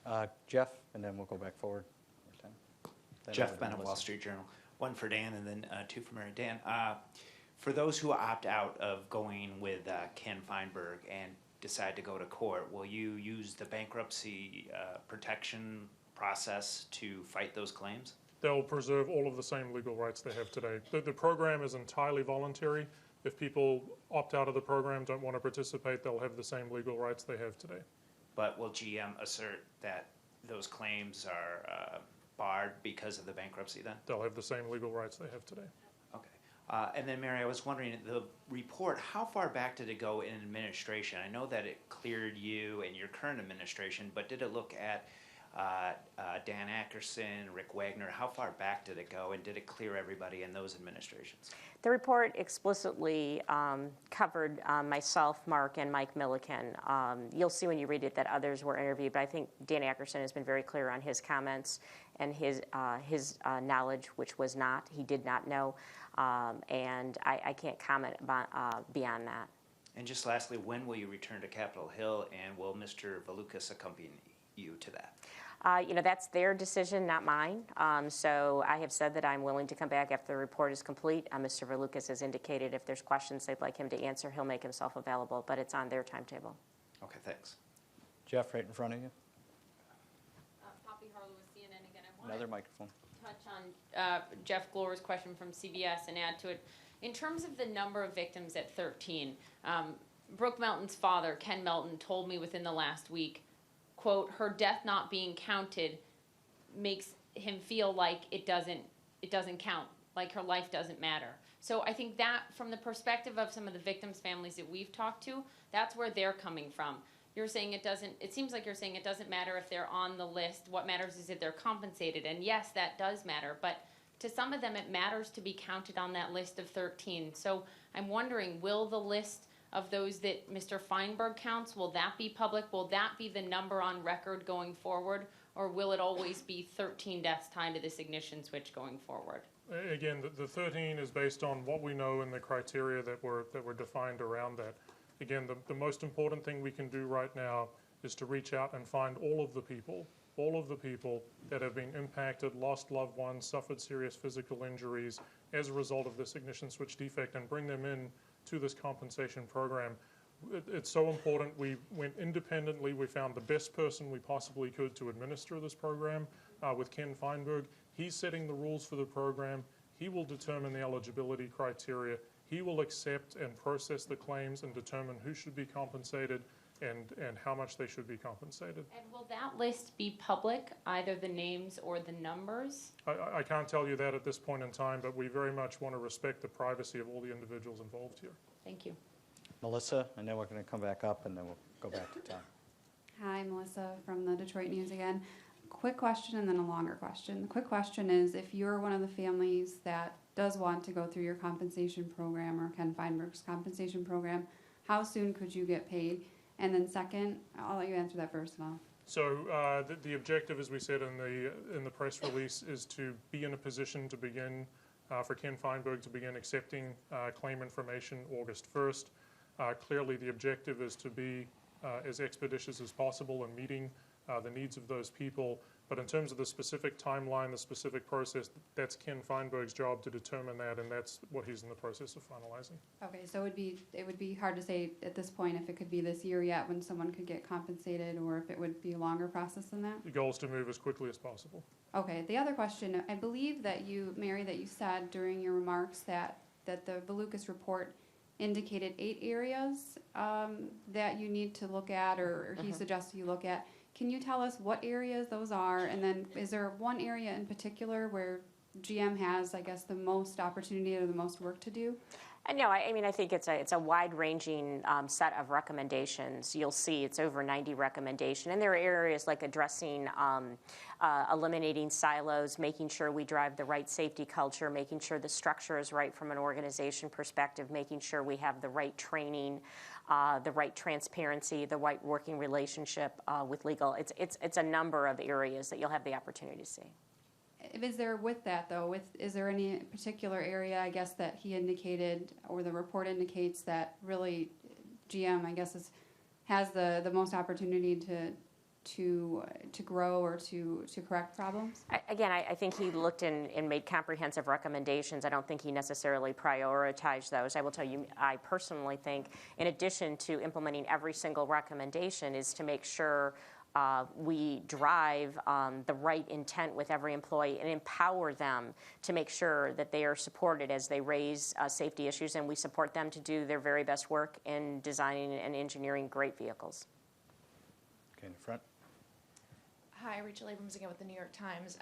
now. Jeff, and then we'll go back forward. Jeff Bennett, Wall Street Journal. One for Dan and then 2 for Mary. Dan, for those who opt out of going with Ken Feinberg and decide to go to court, will you use the bankruptcy protection process to fight those claims? They'll preserve all of the same legal rights they have today. The program is entirely voluntary. If people opt out of the program, don't want to participate, they'll have the same legal rights they have today. But will GM assert that those claims are barred because of the bankruptcy then? They'll have the same legal rights they have today. Okay. And then, Mary, I was wondering, the report, how far back did it go in administration? I know that it cleared you and your current administration, but did it look at Dan Ackerson, Rick Wagner? How far back did it go, and did it clear everybody in those administrations? The report explicitly covered myself, Mark, and Mike Milliken. You'll see when you read it that others were interviewed, but I think Dan Ackerson has been very clear on his comments and his knowledge, which was not. He did not know, and I can't comment beyond that. And just lastly, when will you return to Capitol Hill, and will Mr. Valukas accompany you to that? That's their decision, not mine. So I have said that I'm willing to come back after the report is complete. Mr. Valukas has indicated if there's questions they'd like him to answer, he'll make himself available, but it's on their timetable. Okay, thanks. Jeff, right in front of you. Poppy Harlow with CNN again. I want Another to microphone. touch on Jeff Glor's question from CBS and add to it. In terms of the number of victims at 13, Brooke Melton's father, Ken Melton, told me within the last week, quote, her death not being counted makes him feel like it doesn't count, like her life doesn't matter. So I think that from the perspective of some of the victims' families that we've talked to, that's where they're coming from. You're saying it seems like you're saying it doesn't matter if they're on the list. What matters is if they're compensated. And yes, that does matter. But to some of them, it matters to be counted on that list of 13. So I'm wondering, will the list of those that Mr. Feinberg counts, will that be public? Will that be the number on record going forward? Or will it always be 13 deaths tied to this ignition switch going forward? Again, the 13 is based on what we know and the criteria that were defined around that. Again, the most important thing we can do right now is to reach out and find all of the people that have been impacted, lost loved ones, suffered serious physical injuries as a result of this ignition switch defect, and bring them in to this compensation program. It's so important. We went independently. We found the best person we possibly could to administer this program with Ken Feinberg. He's setting the rules for the program. He will determine the eligibility criteria. He will accept and process the claims and determine who should be compensated and how much they should be compensated. And will that list be public, either the names or the numbers? I can't tell you that at this point in time, but we very much want to respect the privacy of all the individuals involved here. Thank you. Melissa, and then we're going to come back up, and then we'll go back to Tom. Hi, Melissa from the Detroit News again. Quick question and then a longer question. The quick question is, if you're one of the families that does want to go through your compensation program or Ken Feinberg's compensation program, how soon could you get paid? And then second, I'll let you answer that first and I'll... So the objective, as we said in the press release, is to be in a position to begin, for Ken Feinberg to begin accepting claim information August 1st. Clearly, the objective is to be as expeditious as possible in meeting the needs of those people. But in terms of the specific timeline, the specific process, that's Ken Feinberg's job to determine that, and that's what he's in the process of finalizing. Okay, so it would be hard to say at this point if it could be this year yet when someone could get compensated, or if it would be a longer process than that? The goal is to move as quickly as possible. Okay, the other question, I believe that you, Mary, that you said during your remarks that the Valukas report indicated 8 areas that you need to look at, or he suggested you look at. Can you tell us what areas those are? And then is there one area in particular where GM has, I guess, the most opportunity or the most work to do? No, I mean, I think it's a wide-ranging set of recommendations. You'll see it's over 90 recommendations. And there are areas like addressing, eliminating silos, making sure we drive the right safety culture, making sure the structure is right from an organization perspective, making sure we have the right training, the right transparency, the right working relationship with legal. It's a number of areas that you'll have the opportunity to see. Is there, with that though, is there any particular area, I guess, that he indicated or the report indicates that really GM, I guess, has the most opportunity to grow or to correct problems? I think he looked and made comprehensive recommendations. I don't think he necessarily prioritized those. I will tell you, I personally think, in addition to implementing every single recommendation, is to make sure we drive the right intent with every employee and empower them to make sure that they are supported as they raise safety issues, and we support them to do their very best work in designing and engineering great vehicles. Okay, in the front. Hi, Rachel Abrams again with the New York Times.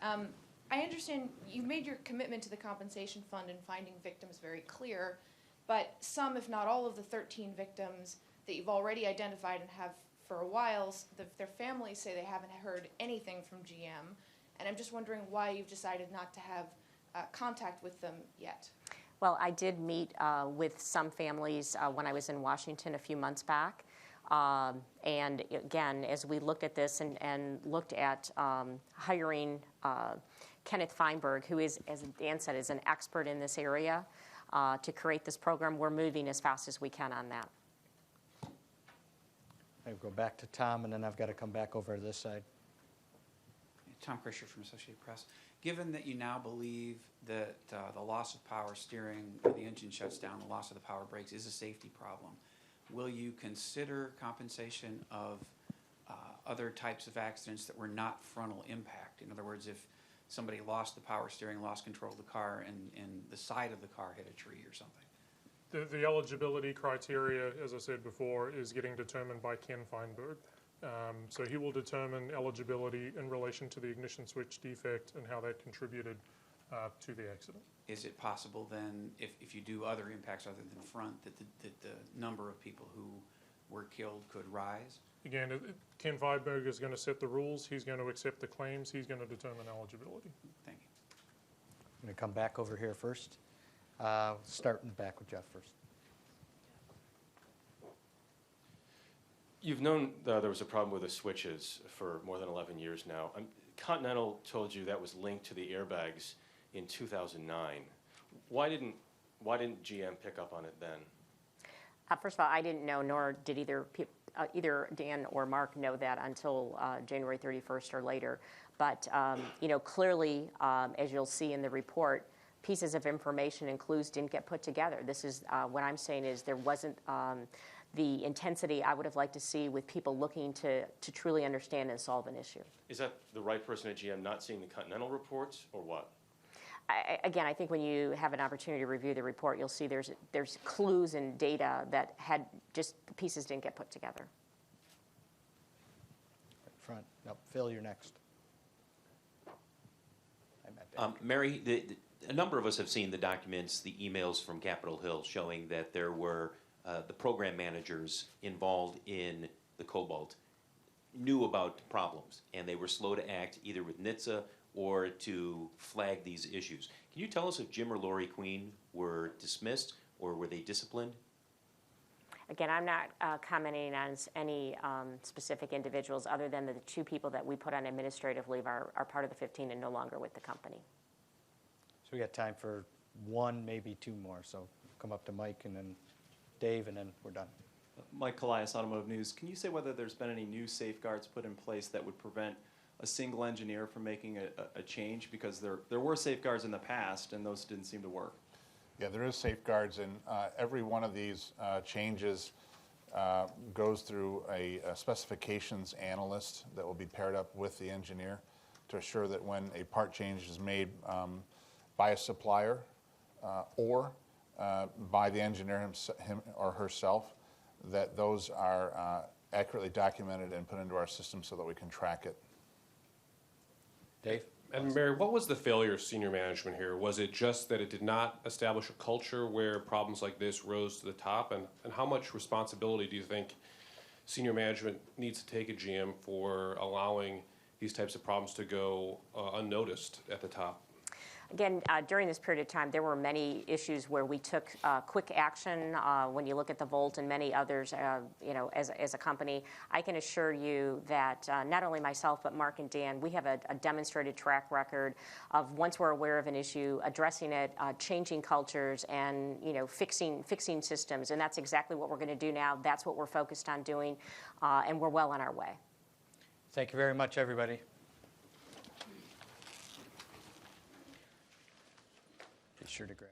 I understand you made your commitment to the compensation fund and finding victims very clear, but some, if not all, of the 13 victims that you've already identified and have for a while, their families say they haven't heard anything from GM, and I'm just wondering why you've decided not to have contact with them yet. Well, I did meet with some families when I was in Washington a few months back. And again, as we looked at this and looked at hiring Kenneth Feinberg, who is, as Dan said, is an expert in this area, to create this program, we're moving as fast as we can on that. I'll go back to Tom, and then I've got to come back over to this side. Tom Krischer from Associated Press. Given that you now believe that the loss of power steering, or the engine shuts down, the loss of the power brakes is a safety problem, will you consider compensation of other types of accidents that were not frontal impact? In other words, if somebody lost the power steering, lost control of the car, and the side of the car hit a tree or something? The eligibility criteria, as I said before, is getting determined by Ken Feinberg. So he will determine eligibility in relation to the ignition switch defect and how that contributed to the accident. Is it possible then, if you do other impacts other than front, that the number of people who were killed could rise? Again, Ken Feinberg is going to set the rules. He's going to accept the claims. He's going to determine eligibility. Thank you. I'm going to come back over here first. Start in the back with Jeff first. You've known there was a problem with the switches for more than 11 years now. Continental told you that was linked to the airbags in 2009. Why didn't GM pick up on it then? First of all, I didn't know, nor did either Dan or Mark know that until January 31st or later. But clearly, as you'll see in the report, pieces of information and clues didn't get put together. This is what I'm saying is there wasn't the intensity I would have liked to see with people looking to truly understand and solve an issue. Is that the right person at GM not seeing the Continental reports, or what? I think when you have an opportunity to review the report, you'll see there's clues and data that had just the pieces didn't get put together. Right front. No, Phil, you're next. Mary, a number of us have seen the documents, the emails from Capitol Hill showing that there were the program managers involved in the Cobalt knew about problems, and they were slow to act either with NHTSA or to flag these issues. Can you tell us if Jim or Lori Queen were dismissed or were they disciplined? Again, I'm not commenting on any specific individuals other than the two people that we put on administrative leave are part of the 15 and no longer with the company. So we got time for one, maybe two more. So come up to Mike and then Dave, and then we're done. Mike Colias, Automotive News. Can you say whether there's been any new safeguards put in place that would prevent a single engineer from making a change? Because there were safeguards in the past, and those didn't seem to work. Yeah, there is safeguards, and every one of these changes goes through a specifications analyst that will be paired up with the engineer to assure that when a part change is made by a supplier or by the engineer him or herself, that those are accurately documented and put into our system so that we can track it. Dave? And Mary, what was the failure of senior management here? Was it just that it did not establish a culture where problems like this rose to the top? And how much responsibility do you think senior management needs to take at GM for allowing these types of problems to go unnoticed at the top? Again, during this period of time, there were many issues where we took quick action. When you look at the Volt and many others, as a company, I can assure you that not only myself but Mark and Dan, we have a demonstrated track record of once we're aware of an issue, addressing it, changing cultures, and fixing systems. And that's exactly what we're going to do now. That's what we're focused on doing, and we're well on our way. Thank you very much, everybody. Be sure to grab.